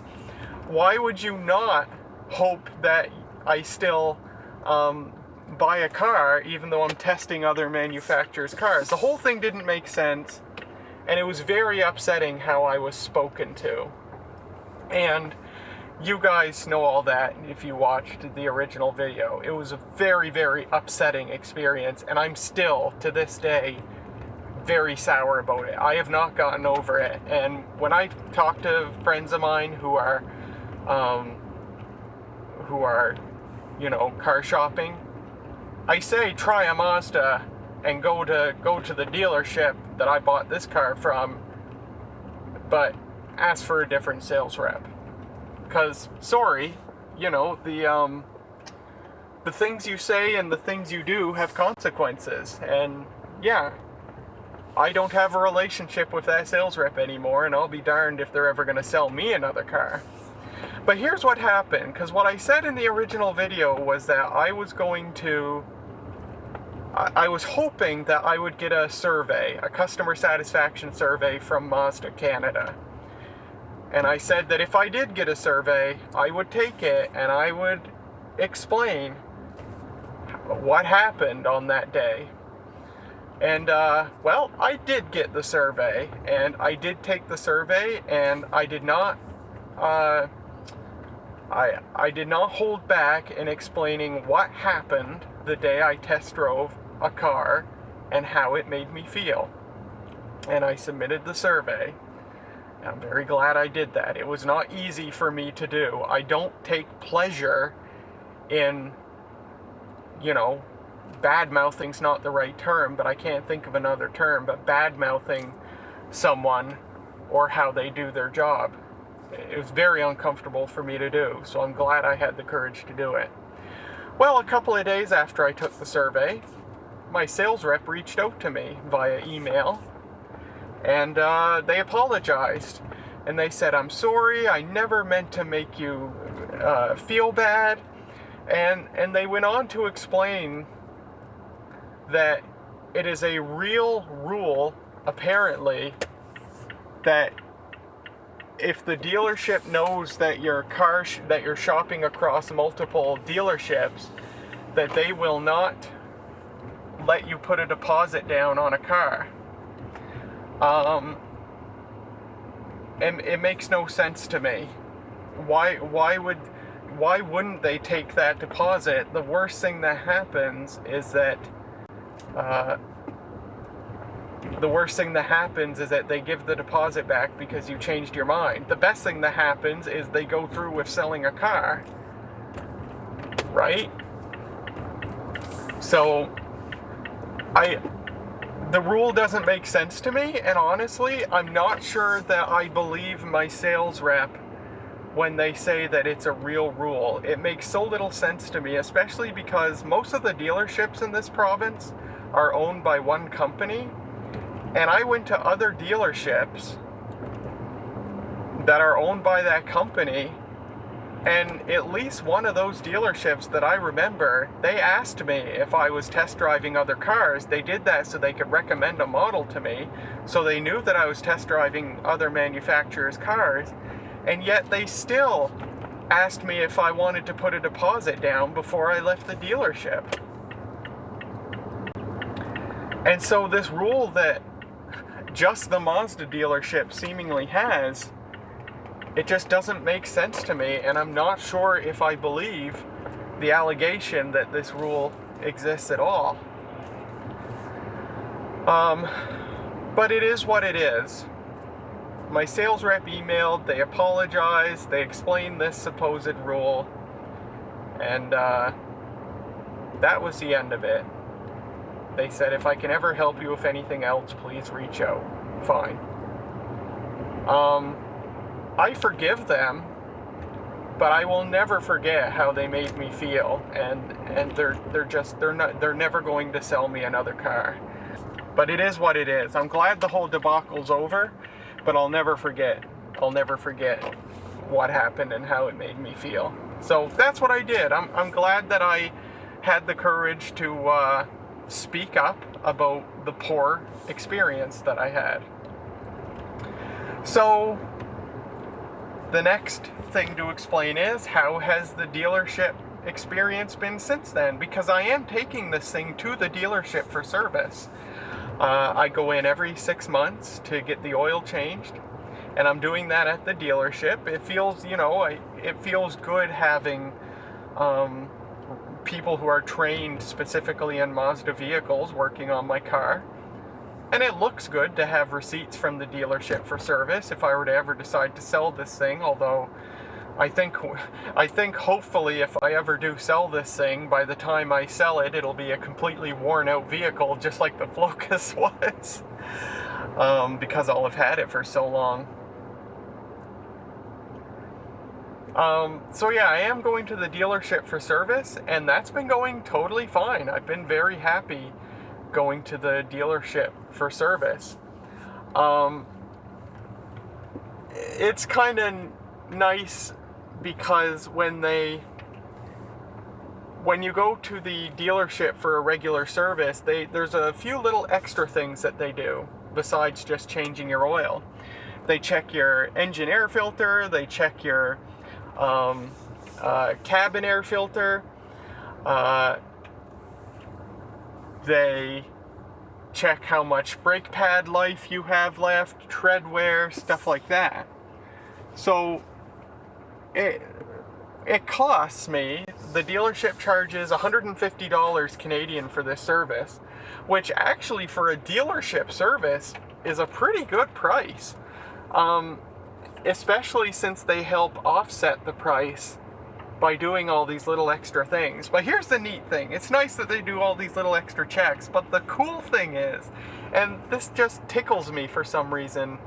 Speaker 1: Why would you not hope that I still buy a car even though I'm testing other manufacturers' cars? The whole thing didn't make sense, and it was very upsetting how I was spoken to. And you guys know all that if you watched the original video. It was a very, very upsetting experience, and I'm still, to this day, very sour about it. I have not gotten over it. And when I talk to friends of mine who are, you know, car shopping, I say try a Mazda and go to the dealership that I bought this car from, but ask for a different sales rep. Because, sorry, you know, the things you say and the things you do have consequences. And yeah, I don't have a relationship with that sales rep anymore, and I'll be darned if they're ever going to sell me another car. But here's what happened, because what I said in the original video was that I was hoping that I would get a survey, a customer satisfaction survey from Mazda Canada. And I said that if I did get a survey, I would take it and I would explain what happened on that day. And, well, I did get the survey, and I did take the survey, and I did not hold back in explaining what happened the day I test drove a car and how it made me feel. And I submitted the survey. I'm very glad I did that. It was not easy for me to do. I don't take pleasure in, you know, bad-mouthing's not the right term, but I can't think of another term, but bad-mouthing someone or how they do their job. It was very uncomfortable for me to do, so I'm glad I had the courage to do it. Well, a couple of days after I took the survey, my sales rep reached out to me via email, and they apologized. And they said, I'm sorry, I never meant to make you feel bad. And they went on to explain that it is a real rule, apparently, that if the dealership knows that your car that you're shopping across multiple dealerships, that they will not let you put a deposit down on a car. And it makes no sense to me. Why wouldn't they take that deposit? The worst thing that happens is that they give the deposit back because you changed your mind. The best thing that happens is they go through with selling a car, right? So the rule doesn't make sense to me, and honestly, I'm not sure that I believe my sales rep when they say that it's a real rule. It makes so little sense to me, especially because most of the dealerships in this province are owned by one company, and I went to other dealerships that are owned by that company, and at least one of those dealerships that I remember, they asked me if I was test driving other cars. They did that so they could recommend a model to me, so they knew that I was test driving other manufacturers' cars, and yet they still asked me if I wanted to put a deposit down before I left the dealership. And so this rule that just the Mazda dealership seemingly has, it just doesn't make sense to me, and I'm not sure if I believe the allegation that this rule exists at all. But it is what it is. My sales rep emailed, they apologized, they explained this supposed rule, and that was the end of it. They said, if I can ever help you with anything else, please reach out. Fine. I forgive them, but I will never forget how they made me feel, and they're never going to sell me another car. But it is what it is. I'm glad the whole debacle's over, but I'll never forget. I'll never forget what happened and how it made me feel. So that's what I did. I'm glad that I had the courage to speak up about the poor experience that I had. So the next thing to explain is, how has the dealership experience been since then? Because I am taking this thing to the dealership for service. I go in every 6 months to get the oil changed, and I'm doing that at the dealership. It feels, it feels good having people who are trained specifically in Mazda vehicles working on my car. And it looks good to have receipts from the dealership for service if I were to ever decide to sell this thing, although I think hopefully if I ever do sell this thing, by the time I sell it, it'll be a completely worn out vehicle just like the Flocus was, because I'll have had it for so long. So yeah, I am going to the dealership for service, and that's been going totally fine. I've been very happy going to the dealership for service. It's kind of nice because when you go to the dealership for a regular service, there's a few little extra things that they do besides just changing your oil. They check your engine air filter, they check your cabin air filter, they check how much brake pad life you have left, tread wear, stuff like that. So it costs me, the dealership charges $150 Canadian for this service, which actually for a dealership service is a pretty good price, especially since they help offset the price by doing all these little extra things. But here's the neat thing. It's nice that they do all these little extra checks, but the cool thing is, and this just tickles me for some reason,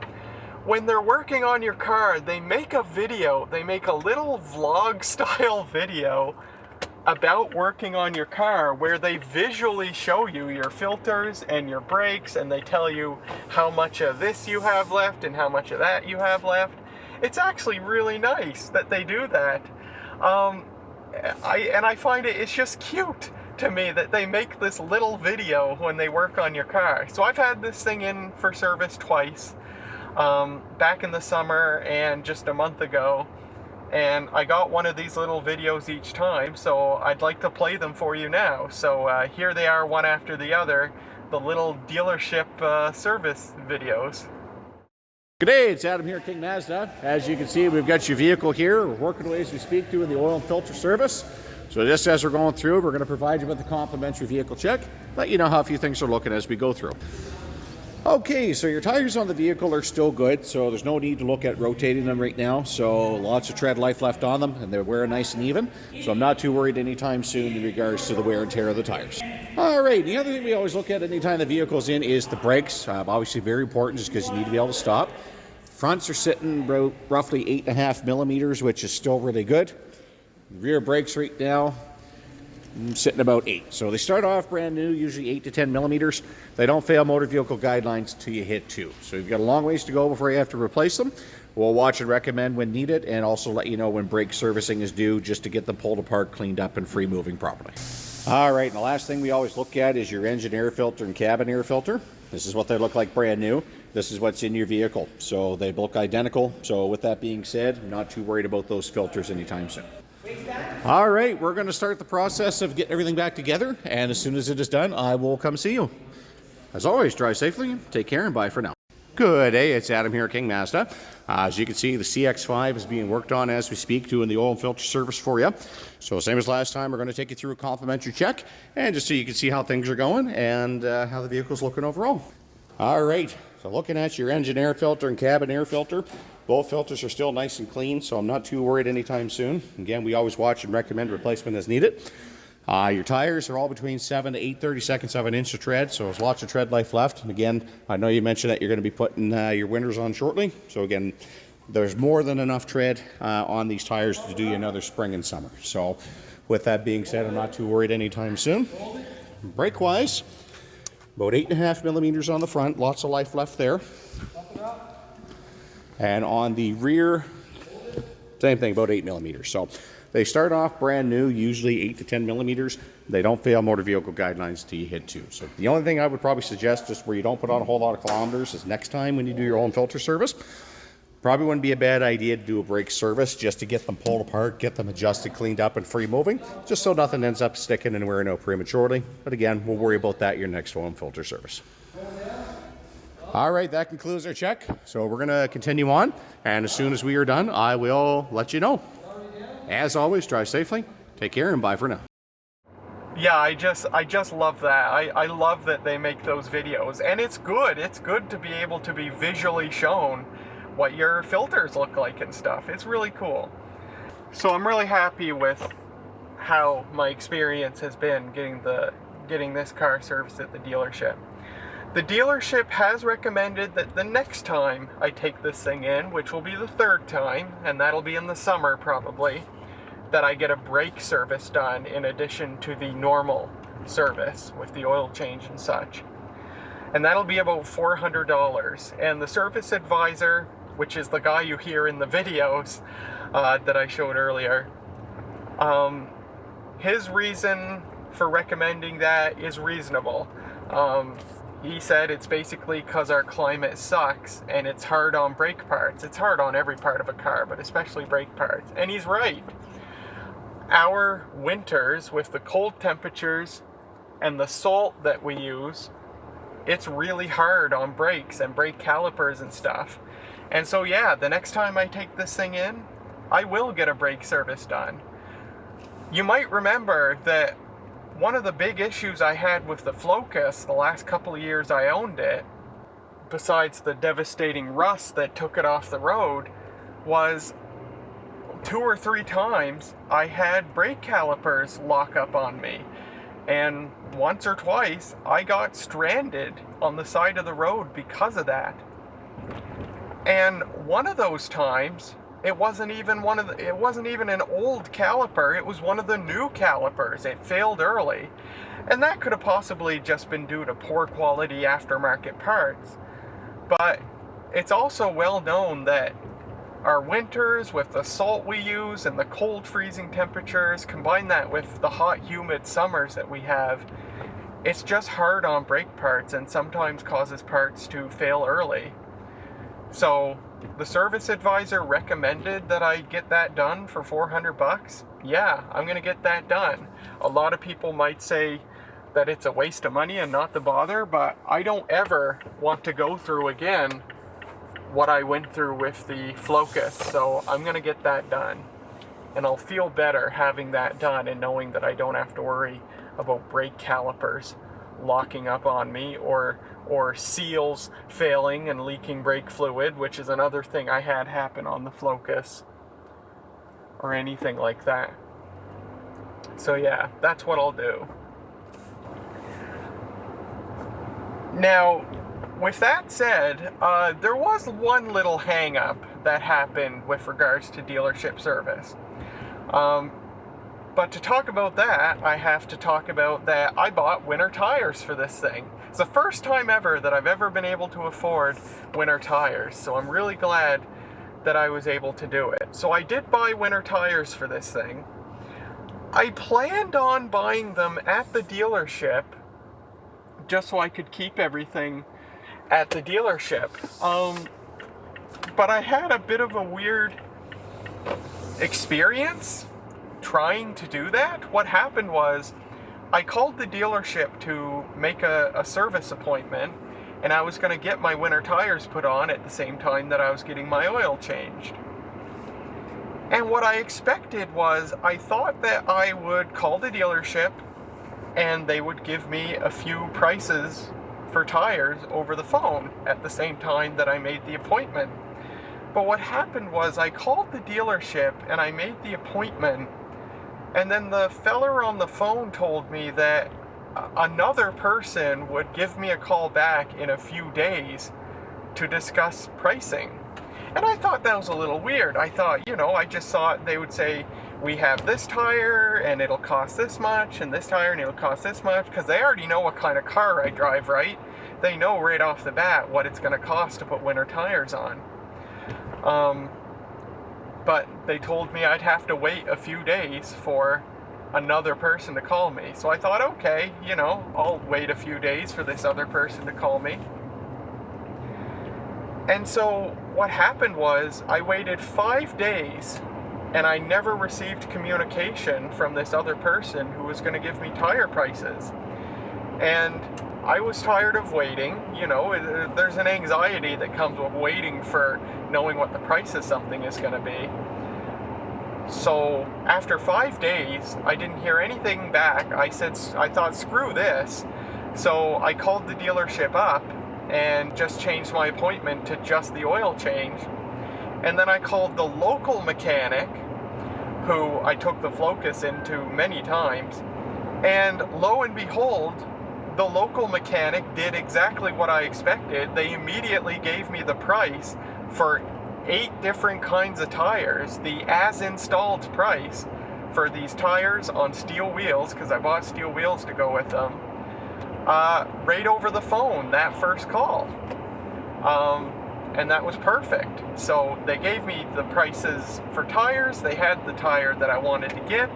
Speaker 1: when they're working on your car, they make a video, they make a little vlog style video about working on your car where they visually show you your filters and your brakes, and they tell you how much of this you have left and how much of that you have left. It's actually really nice that they do that. I find it's just cute to me that they make this little video when they work on your car. So I've had this thing in for service twice, back in the summer and just a month ago, and I got one of these little videos each time, so I'd like to play them for you now. So here they are, one after the other, the little dealership service videos.
Speaker 3: G'day, it's Adam here at King Mazda. As you can see, we've got your vehicle here. We're working away as we speak doing the oil and filter service. So just as we're going through, we're going to provide you with a complimentary vehicle check, let you know how a few things are looking as we go through. Okay, so your tires on the vehicle are still good, so there's no need to look at rotating them right now. So lots of tread life left on them, and they're wearing nice and even. So I'm not too worried anytime soon in regards to the wear and tear of the tires. All right, the other thing we always look at anytime the vehicle's in is the brakes. Obviously very important just because you need to be able to stop. Fronts are sitting about roughly 8.5 millimeters, which is still really good. Rear brakes right now, sitting about 8. So they start off brand new, usually 8 to 10 millimeters. They don't fail motor vehicle guidelines until you hit 2. So you've got a long ways to go before you have to replace them. We'll watch and recommend when needed, and also let you know when brake servicing is due, just to get them pulled apart, cleaned up, and free moving properly. All right, and the last thing we always look at is your engine air filter and cabin air filter. This is what they look like brand new. This is what's in your vehicle. So they look identical. So with that being said, I'm not too worried about those filters anytime soon. All right, we're going to start the process of getting everything back together, and as soon as it is done, I will come see you. As always, drive safely, take care, and bye for now. Good day, it's Adam here at King Mazda. As you can see, the CX-5 is being worked on as we speak, doing the oil and filter service for you. So same as last time, we're going to take you through a complimentary check, and just so you can see how things are going and how the vehicle's looking overall. All right, So looking at your engine air filter and cabin air filter, both filters are still nice and clean, so I'm not too worried anytime soon. Again, we always watch and recommend replacement as needed. Your tires are all between 7 to 8/32 seconds of an inch of tread, so there's lots of tread life left. And again, I know you mentioned that you're going to be putting your winters on shortly, so again, there's more than enough tread on these tires to do you another spring and summer. So with that being said, I'm not too worried anytime soon. Brake wise, about 8.5 millimeters on the front, lots of life left there. And on the rear, same thing, about 8 millimeters. So they start off brand new, usually 8 to 10 millimeters. They don't fail motor vehicle guidelines until you hit 2. So the only thing I would probably suggest, just where you don't put on a whole lot of kilometers, is next time when you do your own filter service, probably wouldn't be a bad idea to do a brake service just to get them pulled apart, get them adjusted, cleaned up, and free moving, just so nothing ends up sticking and wearing out prematurely. But again, we'll worry about that your next oil and filter service. All right, that concludes our check. So we're going to continue on, and as soon as we are done, I will let you know. As always, drive safely, take care, and bye for now.
Speaker 1: Yeah, I just love that. I love that they make those videos, and it's good. It's good to be able to be visually shown what your filters look like and stuff. It's really cool. So I'm really happy with how my experience has been getting this car serviced at the dealership. The dealership has recommended that the next time I take this thing in, which will be the 3rd time, and that'll be in the summer probably, that I get a brake service done in addition to the normal service with the oil change and such. And that'll be about $400. And the service advisor, which is the guy you hear in the videos that I showed earlier, his reason for recommending that is reasonable. He said it's basically because our climate sucks and it's hard on brake parts. It's hard on every part of a car, but especially brake parts. And he's right. Our winters, with the cold temperatures and the salt that we use, it's really hard on brakes and brake calipers and stuff. And so yeah, the next time I take this thing in, I will get a brake service done. You might remember that one of the big issues I had with the Flocus the last couple of years I owned it, besides the devastating rust that took it off the road, was 2 or 3 times I had brake calipers lock up on me. And once or twice I got stranded on the side of the road because of that. And one of those times, it wasn't even an old caliper, it was one of the new calipers. It failed early. And that could have possibly just been due to poor quality aftermarket parts. But it's also well known that our winters, with the salt we use and the cold freezing temperatures, combine that with the hot humid summers that we have, it's just hard on brake parts and sometimes causes parts to fail early. So the service advisor recommended that I get that done for $400. Yeah, I'm gonna get that done. A lot of people might say that it's a waste of money and not the bother, but I don't ever want to go through again what I went through with the Flocus, so I'm gonna get that done. And I'll feel better having that done and knowing that I don't have to worry about brake calipers locking up on me or seals failing and leaking brake fluid, which is another thing I had happen on the Flocus, or anything like that. So yeah, that's what I'll do. Now, with that said, there was one little hang-up that happened with regards to dealership service. But to talk about that, I have to talk about that I bought winter tires for this thing. It's the first time ever that I've ever been able to afford winter tires, so I'm really glad that I was able to do it. So I did buy winter tires for this thing. I planned on buying them at the dealership just so I could keep everything at the dealership. But I had a bit of a weird experience trying to do that. What happened was I called the dealership to make a service appointment, and I was going to get my winter tires put on at the same time that I was getting my oil changed. And what I expected was, I thought that I would call the dealership and they would give me a few prices for tires over the phone at the same time that I made the appointment. But what happened was I called the dealership and I made the appointment, and then the feller on the phone told me that another person would give me a call back in a few days to discuss pricing. And I thought that was a little weird. I thought, I just thought they would say, we have this tire and it'll cost this much, and this tire and it'll cost this much, because they already know what kind of car I drive, right? They know right off the bat what it's going to cost to put winter tires on. But they told me I'd have to wait a few days for another person to call me. So I thought, okay, I'll wait a few days for this other person to call me. And so what happened was I waited 5 days and I never received communication from this other person who was going to give me tire prices. And I was tired of waiting. There's an anxiety that comes with waiting for knowing what the price of something is going to be. So after 5 days, I didn't hear anything back. I thought, screw this. So I called the dealership up and just changed my appointment to just the oil change. And then I called the local mechanic, who I took the Flocus into many times. And lo and behold, the local mechanic did exactly what I expected. They immediately gave me the price for 8 different kinds of tires, the as-installed price for these tires on steel wheels, because I bought steel wheels to go with them, right over the phone, that first call. And that was perfect. So they gave me the prices for tires, they had the tire that I wanted to get,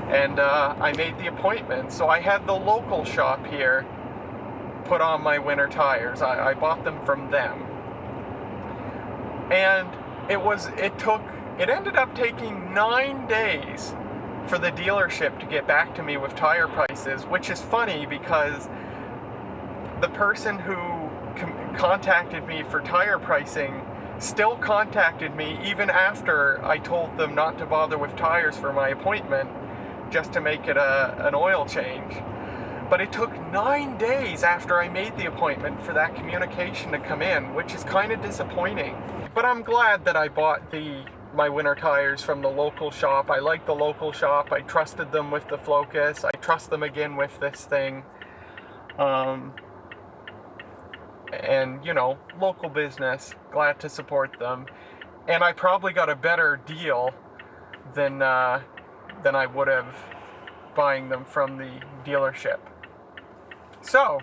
Speaker 1: and I made the appointment. So I had the local shop here put on my winter tires. I bought them from them. And it ended up taking 9 days for the dealership to get back to me with tire prices, which is funny because the person who contacted me for tire pricing still contacted me even after I told them not to bother with tires for my appointment, just to make it an oil change. But it took 9 days after I made the appointment for that communication to come in, which is kind of disappointing. But I'm glad that I bought my winter tires from the local shop. I like the local shop. I trusted them with the Flocus. I trust them again with this thing. And local business, glad to support them. And I probably got a better deal than I would have buying them from the dealership. So,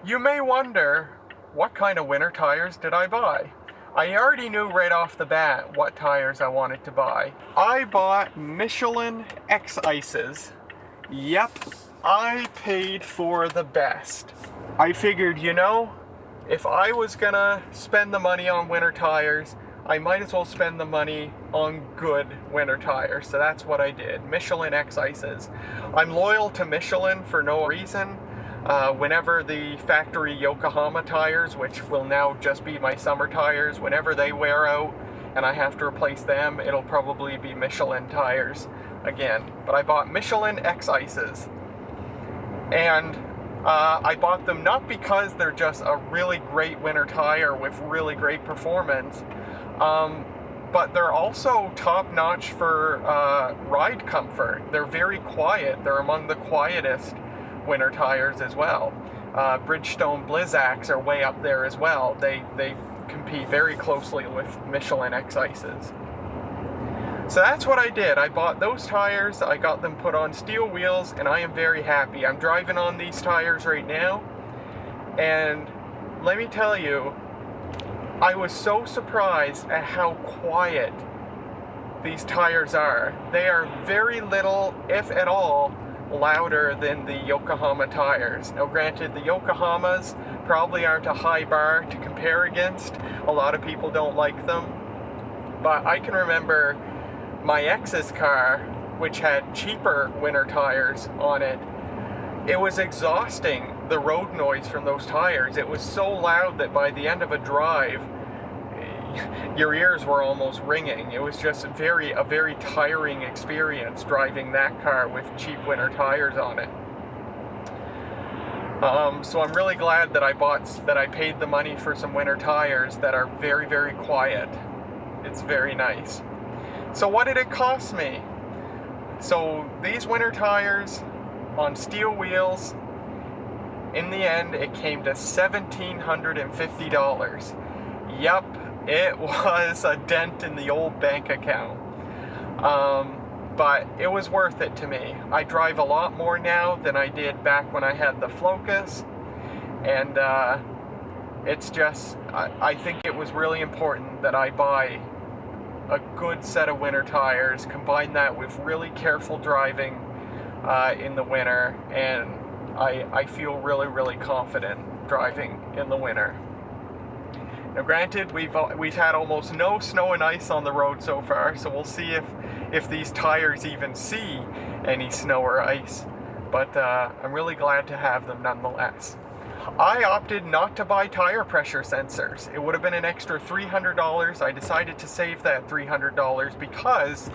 Speaker 1: you may wonder, what kind of winter tires did I buy? I already knew right off the bat what tires I wanted to buy. I bought Michelin X-Ices. Yep, I paid for the best. I figured, if I was gonna spend the money on winter tires, I might as well spend the money on good winter tires. So that's what I did. Michelin X-Ices. I'm loyal to Michelin for no reason. Whenever the factory Yokohama tires, which will now just be my summer tires, whenever they wear out and I have to replace them, it'll probably be Michelin tires again. But I bought Michelin X-Ices. And I bought them not because they're just a really great winter tire with really great performance, but they're also top-notch for ride comfort. They're very quiet. They're among the quietest winter tires as well. Bridgestone Blizzaks are way up there as well. They compete very closely with Michelin X-Ices. So that's what I did. I bought those tires, I got them put on steel wheels, and I am very happy. I'm driving on these tires right now, and let me tell you, I was so surprised at how quiet these tires are. They are very little, if at all, louder than the Yokohama tires. Now granted, the Yokohamas probably aren't a high bar to compare against. A lot of people don't like them. But I can remember my ex's car, which had cheaper winter tires on it. It was exhausting, the road noise from those tires. It was so loud that by the end of a drive, your ears were almost ringing. It was just a very tiring experience driving that car with cheap winter tires on it. So I'm really glad that I paid the money for some winter tires that are very, very quiet. It's very nice. So what did it cost me? So these winter tires on steel wheels, in the end, it came to $1,750. Yep, it was a dent in the old bank account. But it was worth it to me. I drive a lot more now than I did back when I had the Flocus, and it's just, I think it was really important that I buy a good set of winter tires, combine that with really careful driving in the winter, and I feel really, really confident driving in the winter. Now granted, we've had almost no snow and ice on the road so far, so we'll see if these tires even see any snow or ice, but I'm really glad to have them nonetheless. I opted not to buy tire pressure sensors. It would have been an extra $300. I decided to save that $300 because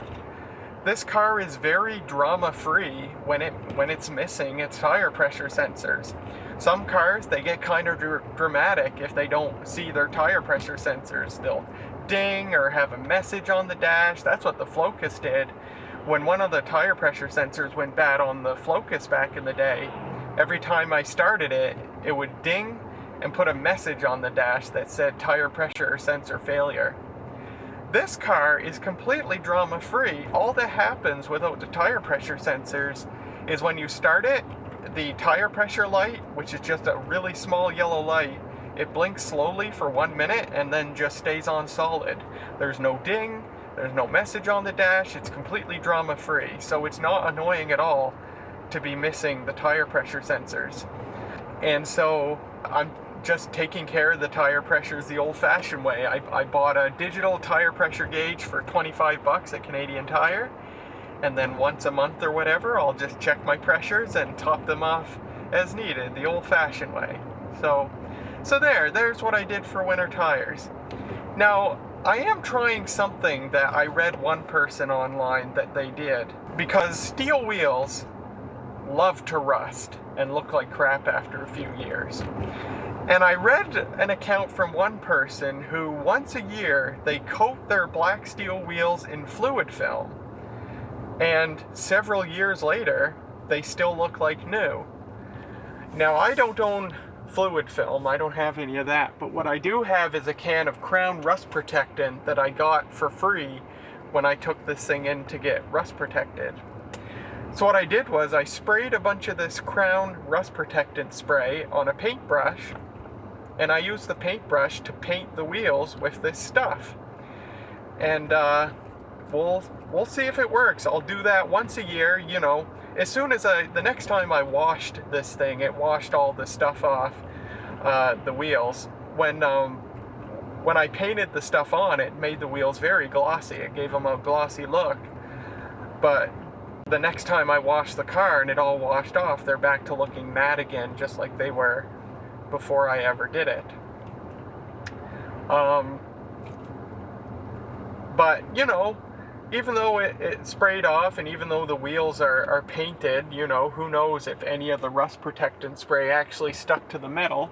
Speaker 1: this car is very drama-free when it's missing its tire pressure sensors. Some cars, they get kind of dramatic if they don't see their tire pressure sensors. They'll ding or have a message on the dash. That's what the Flocus did. When one of the tire pressure sensors went bad on the Flocus back in the day, every time I started it, it would ding and put a message on the dash that said tire pressure sensor failure. This car is completely drama-free. All that happens without the tire pressure sensors is when you start it, the tire pressure light, which is just a really small yellow light, it blinks slowly for 1 minute and then just stays on solid. There's no ding, there's no message on the dash, it's completely drama-free. So it's not annoying at all to be missing the tire pressure sensors. And so I'm just taking care of the tire pressures the old-fashioned way. I bought a digital tire pressure gauge for 25 bucks at Canadian Tire, and then once a month or whatever, I'll just check my pressures and top them off as needed, the old-fashioned way. So there's what I did for winter tires. Now, I am trying something that I read one person online that they did, because steel wheels love to rust and look like crap after a few years. And I read an account from one person who once a year they coat their black steel wheels in fluid film, and several years later they still look like new. Now, I don't own fluid film, I don't have any of that, but what I do have is a can of Crown rust protectant that I got for free when I took this thing in to get rust protected. So what I did was I sprayed a bunch of this Crown rust protectant spray on a paintbrush, and I used the paintbrush to paint the wheels with this stuff. And we'll see if it works. I'll do that once a year, you know. As soon as the next time I washed this thing, it washed all the stuff off the wheels. When I painted the stuff on, it made the wheels very glossy. It gave them a glossy look. But the next time I washed the car and it all washed off, they're back to looking matte again, just like they were before I ever did it. But, you know, even though it sprayed off and even though the wheels are painted, you know, who knows if any of the rust protectant spray actually stuck to the metal.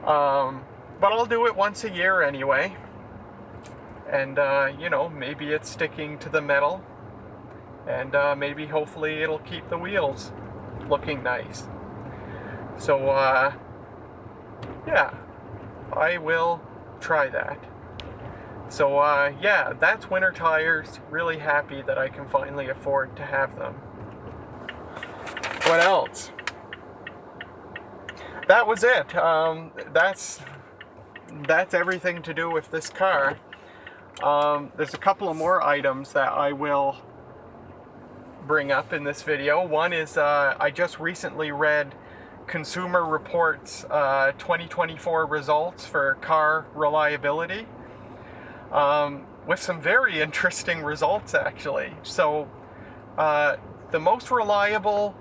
Speaker 1: But I'll do it once a year anyway. And, you know, maybe it's sticking to the metal. And maybe hopefully it'll keep the wheels looking nice. So, yeah, I will try that. So, yeah, that's winter tires. Really happy that I can finally afford to have them. What else? That was it. That's everything to do with this car. There's a couple of more items that I will bring up in this video. One is I just recently read Consumer Reports 2024 results for car reliability, with some very interesting results actually. So the most reliable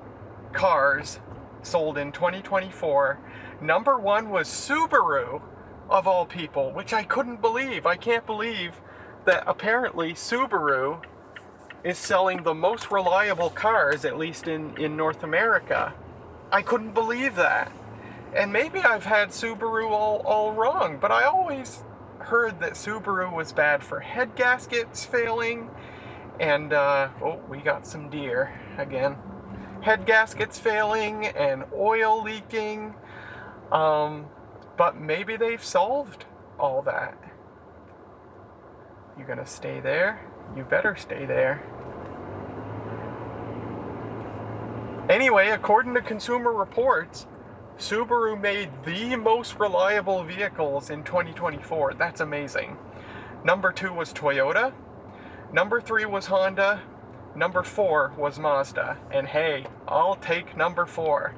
Speaker 1: cars sold in 2024, number one was Subaru, of all people, which I couldn't believe. I can't believe that apparently Subaru is selling the most reliable cars, at least in North America. I couldn't believe that. And maybe I've had Subaru all wrong, but I always heard that Subaru was bad for head gaskets failing, and, oh, we got some deer again. Head gaskets failing and oil leaking, but maybe they've solved all that. You gonna stay there? You better stay there. Anyway, according to Consumer Reports, Subaru made the most reliable vehicles in 2024. That's amazing. Number 2 was Toyota. Number 3 was Honda. Number 4 was Mazda. And hey, I'll take number 4.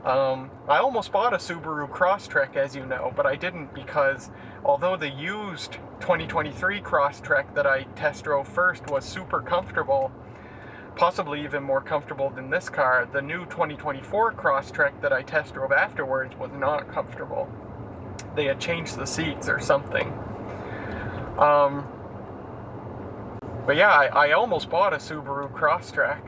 Speaker 1: I almost bought a Subaru Crosstrek, as you know, but I didn't because although the used 2023 Crosstrek that I test drove first was super comfortable, possibly even more comfortable than this car, the new 2024 Crosstrek that I test drove afterwards was not comfortable. They had changed the seats or something. But yeah, I almost bought a Subaru Crosstrek.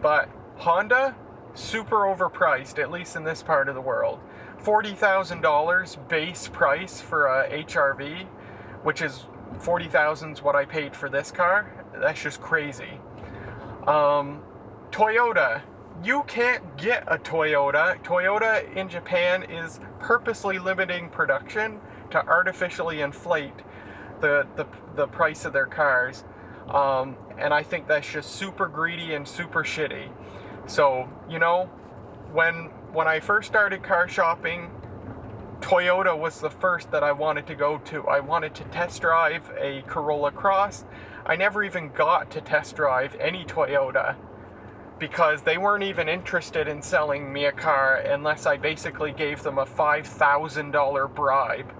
Speaker 1: But Honda, super overpriced, at least in this part of the world. $40,000 base price for a HRV, which is $40,000 what I paid for this car. That's just crazy. Toyota, you can't get a Toyota. Toyota in Japan is purposely limiting production to artificially inflate the price of their cars. And I think that's just super greedy and super shitty. So, you know, when I first started car shopping, Toyota was the first that I wanted to go to. I wanted to test drive a Corolla Cross. I never even got to test drive any Toyota because they weren't even interested in selling me a car unless I basically gave them a $5,000 bribe,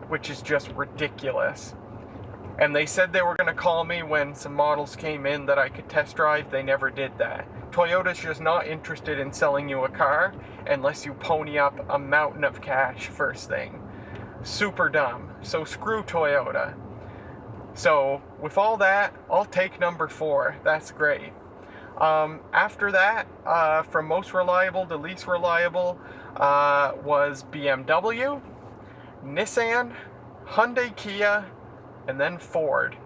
Speaker 1: which is just ridiculous. And they said they were going to call me when some models came in that I could test drive. They never did that. Toyota's just not interested in selling you a car unless you pony up a mountain of cash first thing. Super dumb. So screw Toyota. So with all that, I'll take number 4. That's great. After that, from most reliable to least reliable, was BMW, Nissan, Hyundai, Kia, and then Ford.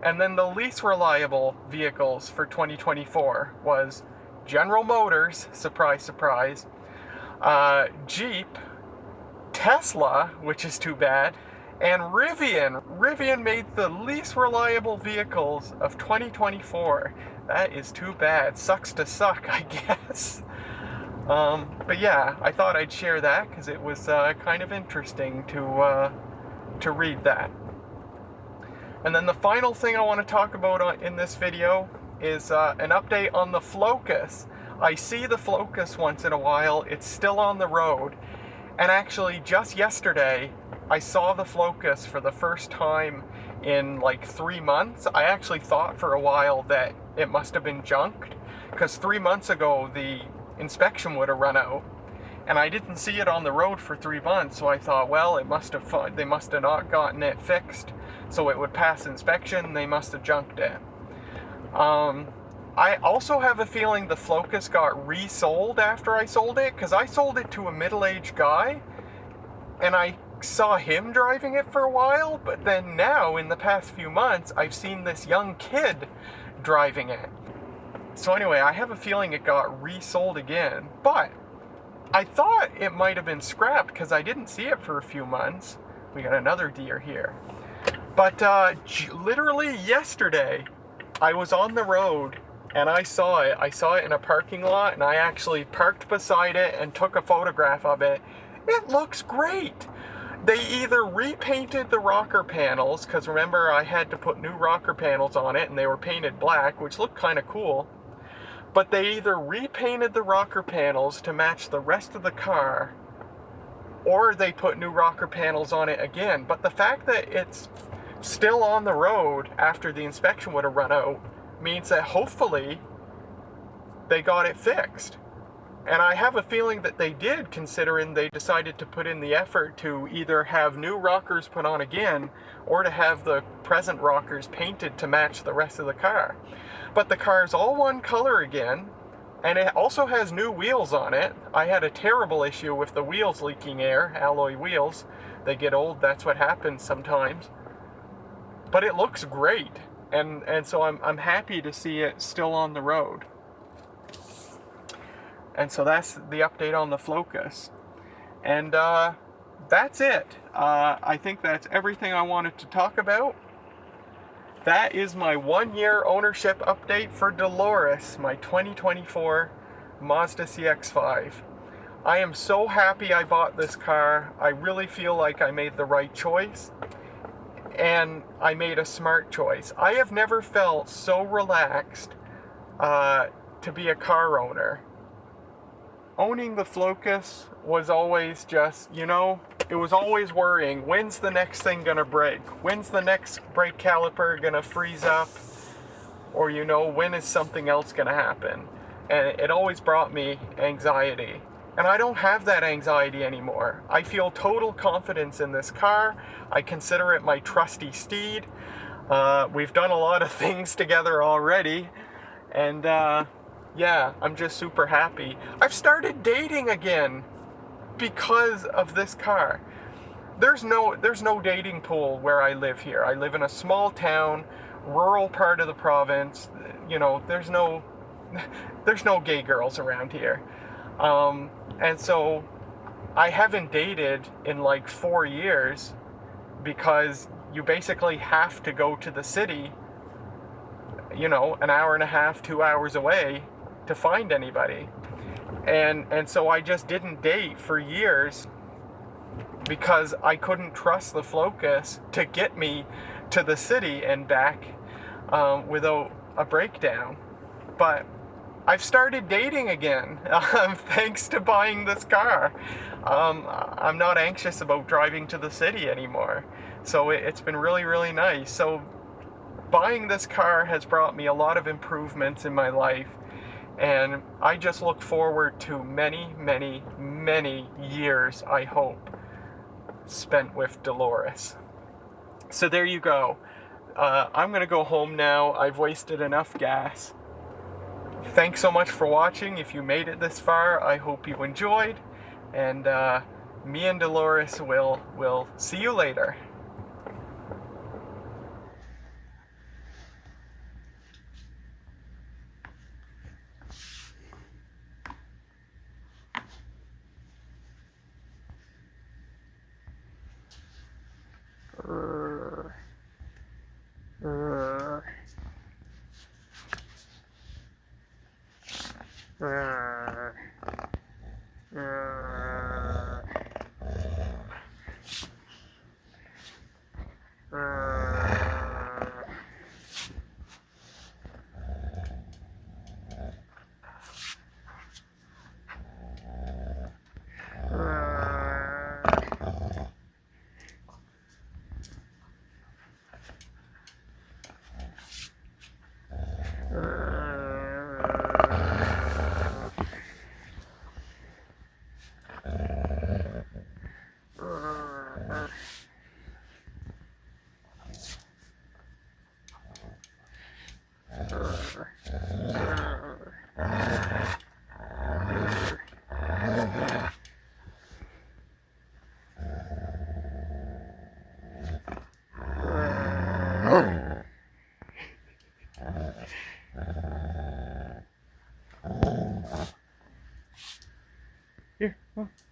Speaker 1: And then the least reliable vehicles for 2024 was General Motors, surprise, surprise, Jeep, Tesla, which is too bad, and Rivian. Rivian made the least reliable vehicles of 2024. That is too bad. Sucks to suck, I guess. But yeah, I thought I'd share that because it was kind of interesting to read that. And then the final thing I want to talk about in this video is an update on the Flocus. I see the Flocus once in a while. It's still on the road. And actually, just yesterday, I saw the Flocus for the first time in like 3 months. I actually thought for a while that it must have been junked, because 3 months ago, the inspection would have run out. And I didn't see it on the road for 3 months, so I thought, well, they must have not gotten it fixed, so it would pass inspection. They must have junked it. I also have a feeling the Flocus got resold after I sold it, because I sold it to a middle-aged guy, and I saw him driving it for a while, but then now, in the past few months, I've seen this young kid driving it. So anyway, I have a feeling it got resold again, but I thought it might have been scrapped because I didn't see it for a few months. We got another deer here. But literally yesterday, I was on the road and I saw it. I saw it in a parking lot, and I actually parked beside it and took a photograph of it. It looks great. They either repainted the rocker panels, because remember I had to put new rocker panels on it and they were painted black, which looked kind of cool. But they either repainted the rocker panels to match the rest of the car, or they put new rocker panels on it again. But the fact that it's still on the road after the inspection would have run out means that hopefully they got it fixed. And I have a feeling that they did, considering they decided to put in the effort to either have new rockers put on again or to have the present rockers painted to match the rest of the car. But the car's all one color again, And it also has new wheels on it. I had a terrible issue with the wheels leaking air, alloy wheels. They get old, that's what happens sometimes. But it looks great. And so I'm happy to see it still on the road. And so that's the update on the Flocus. And that's it. I think that's everything I wanted to talk about. That is my 1-year ownership update for Dolores, my 2024 Mazda CX-5. I am so happy I bought this car. I really feel like I made the right choice. And I made a smart choice. I have never felt so relaxed to be a car owner. Owning the Flocus was always just, it was always worrying, when's the next thing gonna break? When's the next brake caliper gonna freeze up? Or, when is something else gonna happen? And it always brought me anxiety. And I don't have that anxiety anymore. I feel total confidence in this car. I consider it my trusty steed. We've done a lot of things together already. And yeah, I'm just super happy. I've started dating again because of this car. There's no dating pool where I live here. I live in a small town, rural part of the province. There's no gay girls around here. And so I haven't dated in like 4 years because you basically have to go to the city, an hour and a half, 2 hours away to find anybody. And so I just didn't date for years because I couldn't trust the Flocus to get me to the city and back without a breakdown. But I've started dating again thanks to buying this car. I'm not anxious about driving to the city anymore. So it's been really, really nice. So buying this car has brought me a lot of improvements in my life. And I just look forward to many, many, many years, I hope, spent with Dolores. So there you go. I'm going to go home now. I've wasted enough gas. Thanks so much for watching. If you made it this far, I hope you enjoyed. And me and Dolores will see you later. Here, come on.